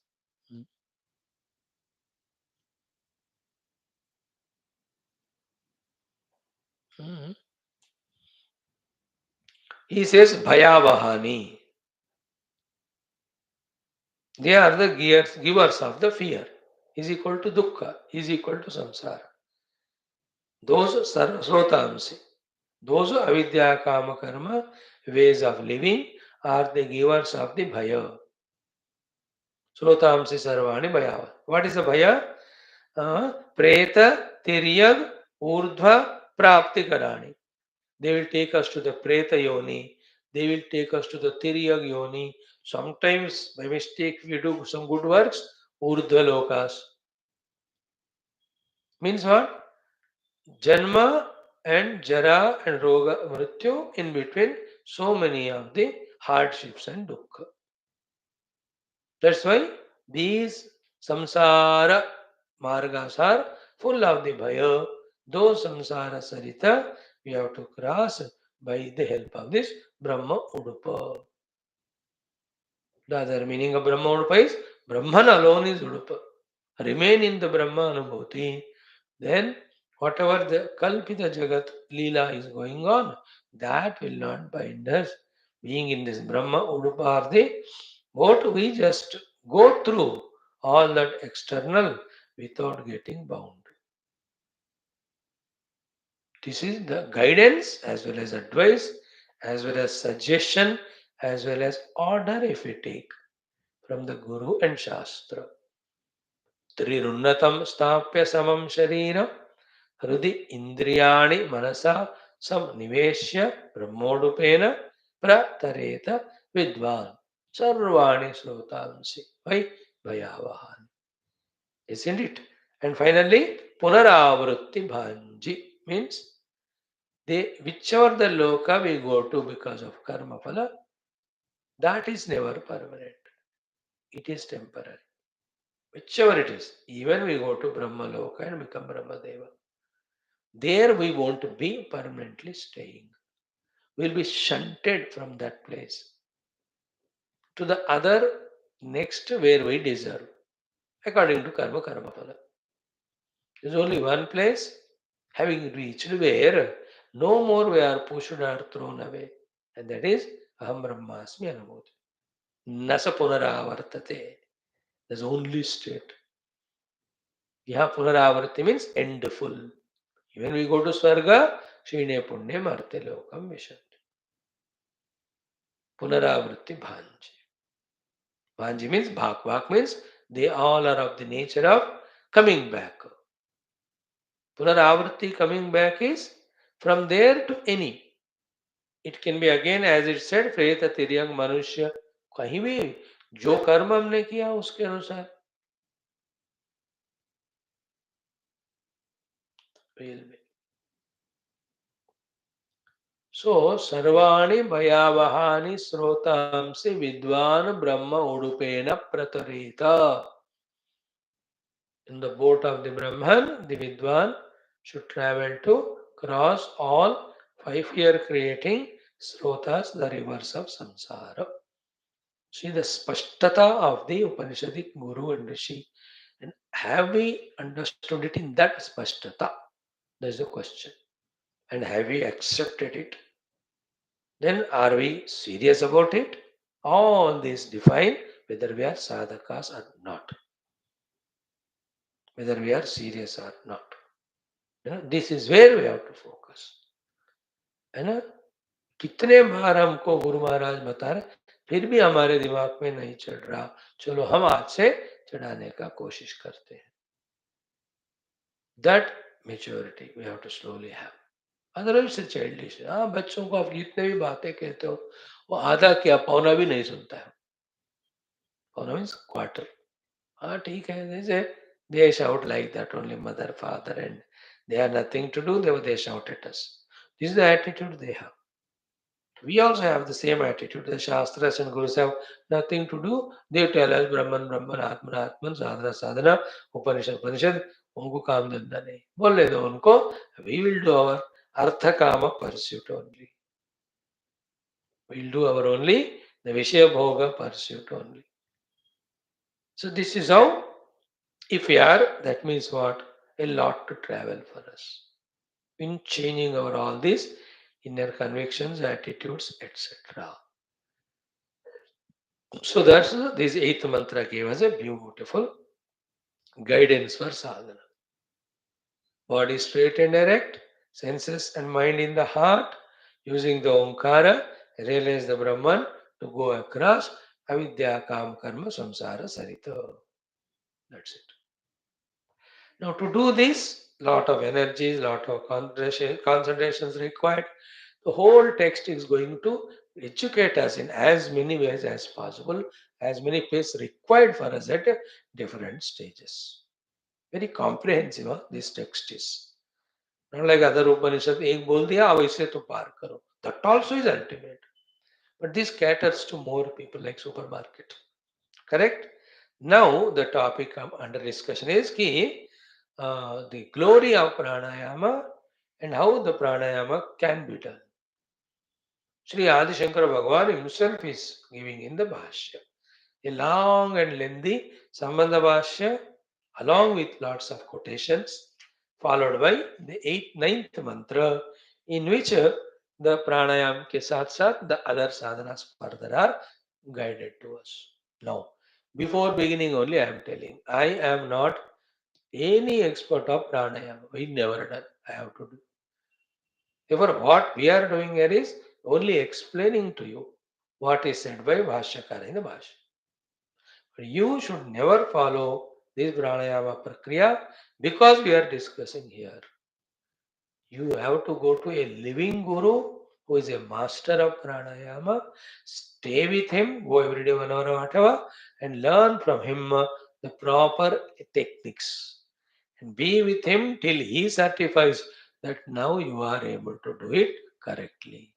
[SPEAKER 1] Mhm. He says bhayavahani. They are the givers of the fear. Is equal to dukkha, is equal to samsara. Those srotamsi, those avidya kama karma ways of living are the givers of the bhaya. Srotamsi sarvani bhayava. What is the bhaya? Preta, tiryag, urdhva, prapti karani. They will take us to the preta yoni. They will take us to the tiryag yoni. Sometimes by mistake we do some good works, urdhva lokas. Means what? Janma and Jara and Roga Mrityu, in between so many of the hardships and dukkha. That's why these samsara margas are full of the bhaya. Those samsara sarita we have to cross by the help of this Brahma Udupa. The other meaning of Brahma Udupa is Brahman alone is Udupa. Remain in the Brahma Anubhuti. Then whatever the Kalpita Jagat Leela is going on, that will not bind us. Being in this Brahma Uduparthi, what we just go through all that external without getting bound. This is the guidance as well as advice, as well as suggestion, as well as order if we take from the Guru and Shastra. Trirunnatam stapya samam sharira हृदि इंद्रियाणि मनसा सम निवेश्य ब्रह्मोडुपेन प्रतरेत विद्वान सर्वाणि श्रोतांसि वै भयावहानि. Isn't it? And finally, Punaravrutti bhanji means whichever the loka we go to because of karma phala, that is never permanent. It is temporary. Whichever it is, even we go to Brahma loka and become Brahmadeva, there we won't be permanently staying. We'll be shunted from that place to the other next where we deserve, according to karma phala. There's only one place, having reached where no more we are pushed or thrown away, and that is Aham Brahmasmi Anubhuti. Nasa punaravartate. There's only state. Yaha punaravarti means endful. When we go to Swarga, Shine Punne Marte Lokam Vishanti. Punaravarti Bhanji. Bhanji means Bhak. Bhak means they all are of the nature of coming back. Punaravarti coming back is from there to any. It can be again as it said, प्रेत तिर्यंग मनुष्य कहीं भी जो कर्म हमने किया उसके अनुसार will be. So सर्वाणि भयावहानि श्रोतांसि विद्वान ब्रह्म उडुपेन प्रतरेत. In the boat of the Brahman, the Vidwan should travel to cross all 5 year creating srotas, the rivers of samsara. See the spashtata of the Upanishadic Guru and Rishi. And have we understood it in that spashtata? That's the question. And have we accepted it? Then are we serious about it? All this define whether we are sadhakas or not. Whether we are serious or not. This is where we have to focus. है ना? कितने बार हमको गुरु महाराज बता रहे, फिर भी हमारे दिमाग में नहीं चढ़ रहा, चलो हम आज से चढ़ाने का कोशिश करते हैं. That maturity we have to slowly have. Otherwise it's childish. हाँ, बच्चों को आप जितने भी बातें कहते हो, वो आधा क्या पौना भी नहीं सुनता है. पौना मीन्स क्वार्टर. हाँ ठीक है, they shout like that only, mother, father, and they have nothing to do, they shout at us. This is the attitude they have. We also have the same attitude. The Shastras and Gurus have nothing to do. They tell us Brahman, Brahman, Atman, Atman, Sadhana, Sadhana, Upanishad, Upanishad. उनको काम धंधा नहीं, बोले दो उनको. We will do our Artha Kama pursuit only. We will do our only the Vishaya Bhoga pursuit only. So this is how, if we are, that means what? A lot to travel for us in changing our all these inner convictions, attitudes, etc. So that's this eighth mantra gave us a beautiful guidance for sadhana. Body straight and erect, senses and mind in the heart, using the Omkara, realize the Brahman to go across avidya, kam, karma, samsara, sarita. That's it. Now to do this, lot of energies, lot of concentrations required. The whole text is going to educate us in as many ways as possible, as many ways required for us at different stages. Very comprehensive, this text is. Not like other Upanishad, ek bol diya, ab isse to par karo. That also is ultimate. But this caters to more people like supermarket. Correct? Now the topic under discussion is the glory of pranayama and how the pranayama can be done. Sri Adi Shankara Bhagavan himself is giving in the Bhashyam a long and lengthy Sambandha Bhashya along with lots of quotations, followed by the 8th, 9th mantra, in which the pranayam ke saath saath the other sadhanas further are guided to us. Now, before beginning only I am telling, I am not any expert of pranayama. We never done. I have to do. Therefore, what we are doing here is only explaining to you what is said by Bhashyakara in the Bhashya. But you should never follow this pranayama prakriya because we are discussing here. You have to go to a living guru who is a master of pranayama, stay with him, go every day 1 hour or whatever, and learn from him the proper techniques. and be with him till he certifies that now you are able to do it correctly.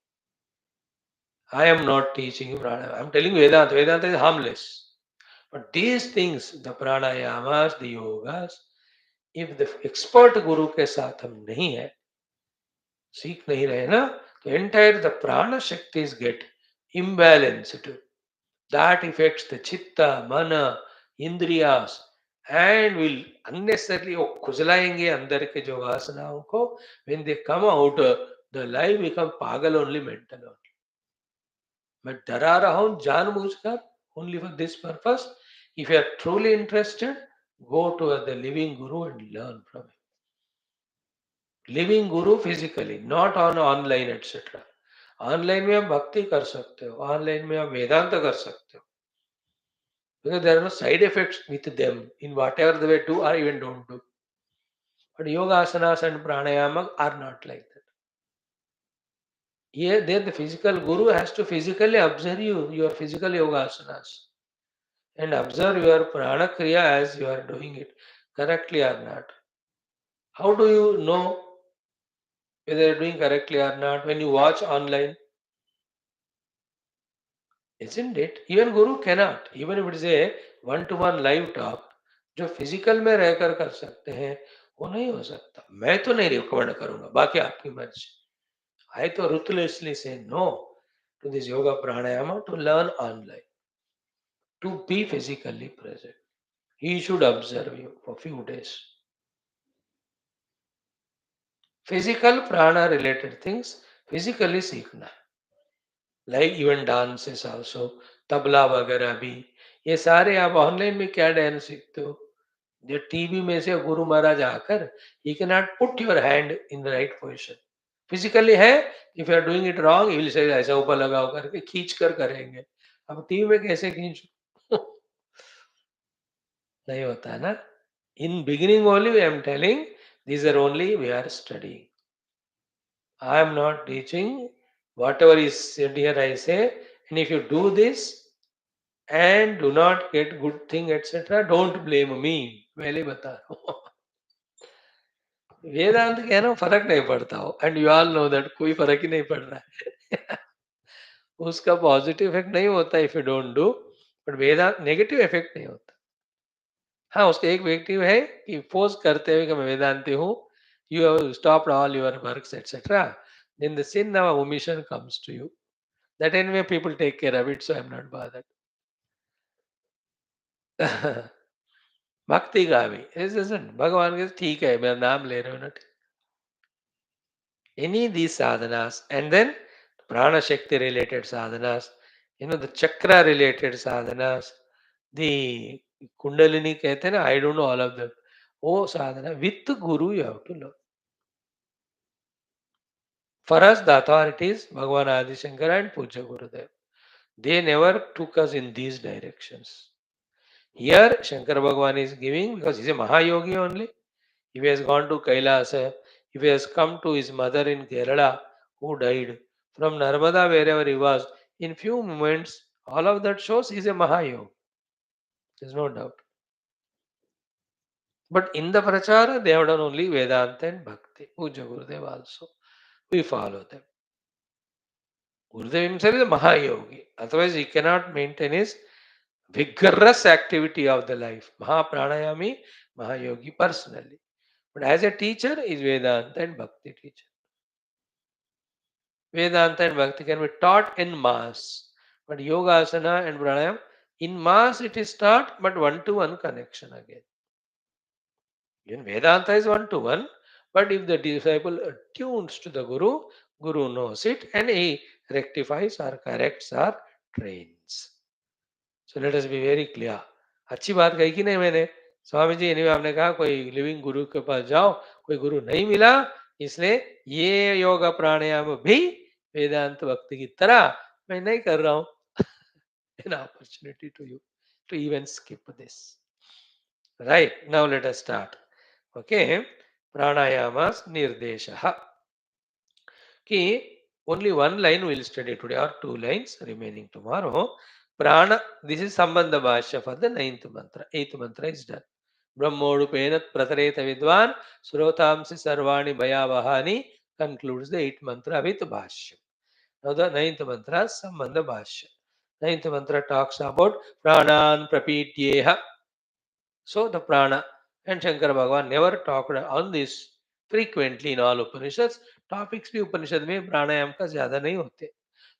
[SPEAKER 1] I am not teaching you pranayama. I am telling you Vedanta. Vedanta is harmless. But these things, the pranayamas, the yogas, if the expert guru के साथ हम नहीं है, सीख नहीं रहे ना, तो entire the prana shaktis get imbalanced. That affects the chitta, mana, indriyas, and will unnecessarily वो खुजलाएंगे अंदर के जो वासनाओं को. When they come out, the life become पागल only, mental only. मैं डरा रहा हूं जानबूझकर only for this purpose. If you are truly interested, go to the living guru and learn from him. Living guru physically, not on online etcetera. Online में आप भक्ति कर सकते हो, ऑनलाइन में आप वेदांत कर सकते हो, because there are no side effects with them in whatever they do or even don't do. But yoga asanas and pranayama are not like that. Here, there the physical guru has to physically observe you, your physical yoga asanas, and observe your prana kriya as you are doing it correctly or not. How do you know whether you are doing correctly or not when you watch online? Isn't it? Even Guru cannot, even if it is a one-to-one live talk, जो physical में रहकर कर सकते हैं वो नहीं हो सकता. मैं तो नहीं रिकमेंड करूंगा, बाकी आपकी मर्जी. I तो ruthlessly say no to this yoga pranayama to learn online, to be physically present. He should observe you for few days. Physical prana related things physically सीखना है. Like even dances also, tabla वगैरह भी, ये सारे आप online में क्या dance सीखते हो? जो टीवी में से गुरु महाराज आकर, he can not put your hand in the right position. Physically है, if you are doing it wrong he will say ऐसा ऊपर लगाओ करके खींच कर करेंगे. अब टीवी में कैसे खींच? नहीं होता है ना. In beginning only I am telling, these are only we are studying. I am not teaching. Whatever is said here, I say. And if you do this and do not get good thing, etc., don't blame me. पहले बता रहा हूँ. वेदांत के है ना फर्क नहीं पड़ता हो, and you all know that कोई फर्क ही नहीं पड़ रहा है. उसका पॉजिटिव इफेक्ट नहीं होता if you don't do, but Vedanta negative effect नहीं होता. हाँ, उसका एक व्यक्ति है कि फोर्स करते हुए कि मैं वेदांती हूँ, you have stopped all your works etcetera, then the sin of omission comes to you. That anyway people take care of it, so I'm not bothered. भक्ति का भी भगवान के ठीक है, मेरा नाम ले रहे हो ना. Any these sadhanas, and then prana shakti related sadhanas, the chakra related sadhanas, the kundalini कहते हैं ना, I don't know all of them. वो sadhana with guru you have to learn. For us, the authorities, Bhagavan Adi Shankara and Puja Gurudev, they never took us in these directions. Here, Shankara Bhagavan is giving, because he's a Mahayogi only. If he has gone to Kailasa, if he has come to his mother in Kerala, who died, from Narmada, wherever he was, in few moments, all of that shows he's a Mahayogi. There's no doubt. But in the Prachara, they have done only Vedanta and Bhakti. Puja Gurudev also. We follow them. Gurudev himself is a Mahayogi. Otherwise, he cannot maintain his vigorous activity of the life. Mahapranayami, Mahayogi personally. But as a teacher, is Vedanta and Bhakti teacher. Vedanta and Bhakti can be taught in mass. But Yoga, Asana and Pranayam, in mass it is taught, but one-to-one connection again. Even Vedanta is one-to-one, but if the disciple attunes to the Guru, Guru knows it and he rectifies or corrects or trains. So let us be very clear. अच्छी बात कही कि नहीं मैंने? Swami ji anyway आपने कहा कोई living गुरु के पास जाओ, कोई गुरु नहीं मिला, इसलिए ये योगा प्राणायाम भी वेदांत भक्ति की तरह मैं नहीं कर रहा हूं. An opportunity to you to even skip this. Right, now let us start. Okay, pranayamas nirdesha. Ki only one line we will study today or two lines remaining tomorrow. Prana, this is Sambandha Bhashya for the ninth mantra. Eighth mantra is done. Brahmodupena pratareta vidwan srotamsi sarvani bhayavahani concludes the 8th mantra with Bhashyam. Now the 9th mantra Sambandha Bhashya. 9th mantra talks about pranan prapityeha. So the prana and Shankara Bhagavan never talked on this frequently in all Upanishads. Topics भी उपनिषद में प्राणायाम का ज्यादा नहीं होते.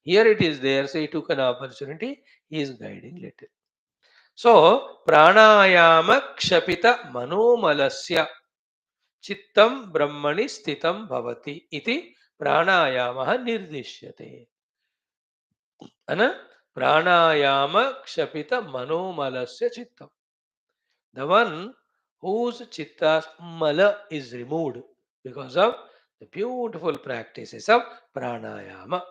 [SPEAKER 1] Here it is there, so he took an opportunity. He is guiding little. So pranayama kshapita manomalasya chittam brahmani sthitam bhavati iti pranayama nirdishyate. Ana pranayama kshapita manomalasya chittam. The one whose chitta's mala is removed because of the beautiful practices of pranayama.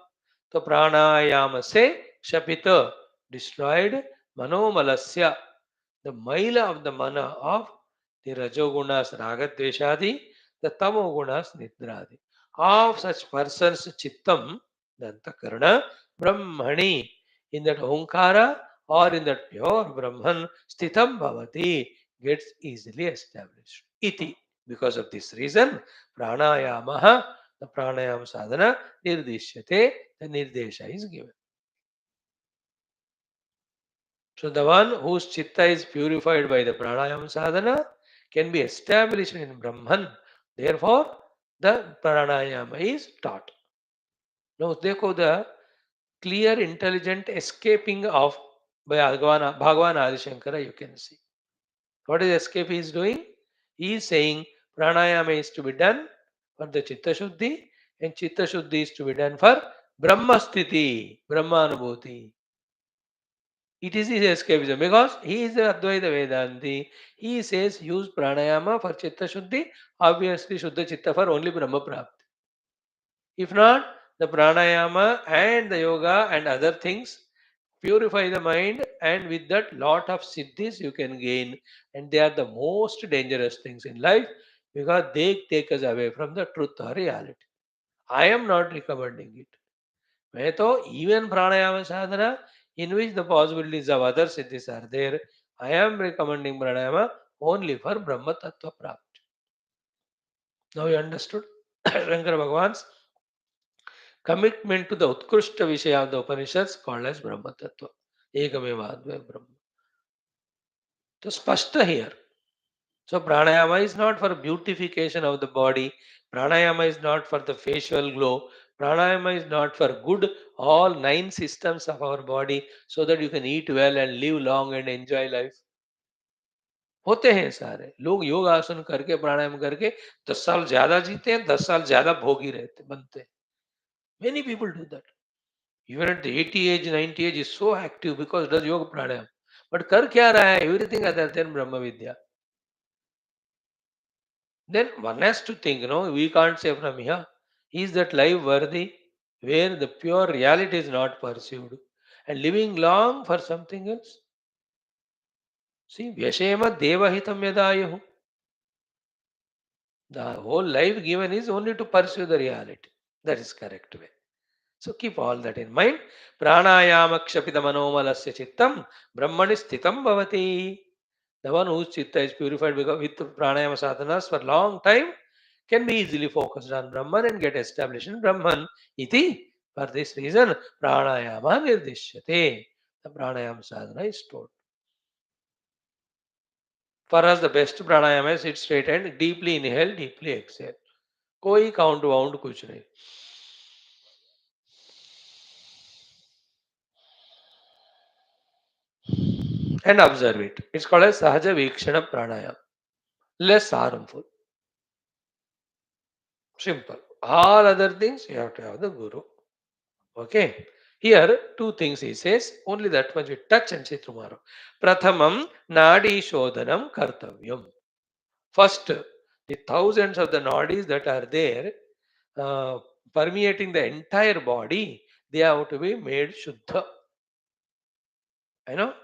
[SPEAKER 1] So pranayama se kshapita destroyed manomalasya, the maila of the mana of the rajogunas ragadveshadi, the tamogunas nidradi. Of such persons chittam, the antakarana, brahmani, in that onkara or in that pure Brahman, sthitam bhavati, gets easily established. Iti. Because of this reason, pranayamaha, the pranayam sadhana, nirdishyate, the nirdesha is given. So the one whose chitta is purified by the pranayam sadhana can be established in Brahman. Therefore, the pranayama is taught. Now, देखो the clear, intelligent escaping of Bhagavan Adi Shankara, you can see. What is escape he is doing? He is saying pranayama is to be done for the chitta shuddhi, and chitta shuddhi is to be done for Brahma sthiti, Brahma anubhuti. It is his escapism because he is the Advaita Vedanti. He says use pranayama for chitta shuddhi, obviously shuddha chitta for only Brahma prapti. If not, the pranayama and the yoga and other things purify the mind, and with that lot of siddhis you can gain, and they are the most dangerous things in life because they take us away from the truth or reality. I am not recommending it. मैं तो even pranayama sadhana in which the possibilities of other siddhis are there, I am recommending pranayama only for Brahma Tattva Prapti. Now you understood Shankara Bhagavan's commitment to the Utkrishta Vishaya of the Upanishads called as Brahma Tattva. Ekameva Advaya Brahma. So spashta here. So pranayama is not for beautification of the body. Pranayama is not for the facial glow. Pranayama is not for good all 9 systems of our body so that you can eat well and live long and enjoy life. होते हैं सारे लोग योग आसन करके प्राणायाम करके 10 साल ज्यादा जीते हैं, 10 साल ज्यादा भोगी रहते बनते हैं. Many people do that. Even at the 80 age, 90 age is so active because does yoga pranayam. But कर क्या रहा है? Everything other than Brahma Vidya. Then one has to think, we can't say from here, is that life worthy where the pure reality is not pursued and living long for something else? See, Vyashema Devahitam Yadayahu. The whole life given is only to pursue the reality. That is correct way. So keep all that in mind. Pranayama kshapita manomalasya chittam brahmani sthitam bhavati. The one whose chitta is purified because with pranayama sadhanas for long time can be easily focused on Brahman and get established in Brahman. Iti. For this reason, pranayama nirdishyate. The pranayama sadhana is taught. For us, the best pranayama is sit straight and deeply inhale, deeply exhale. कोई count wound कुछ नहीं. And observe it. It's called as Sahaja Vikshana Pranayama. Less harmful. Simple. All other things you have to have the Guru. Okay. Here, 2 things he says. Only that much we touch and say tomorrow. Prathamam Nadi Shodhanam Kartavyam. First, the thousands of the nadis that are there uh, permeating the entire body, they have to be made Shuddha.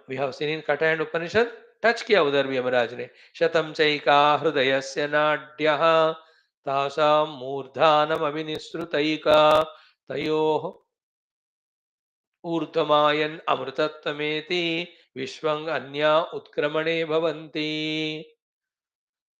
[SPEAKER 1] We have seen in Kata and Upanishad, touch किया उधर भी यमराज ने. शतम चैका हृदयस्य नाड्यः तासां मूर्धानम अभिनिसृतैका तयोः ऊर्ध्वमायन् अमृतत्वमेति विश्वं अन्या उत्क्रमणे भवन्ति.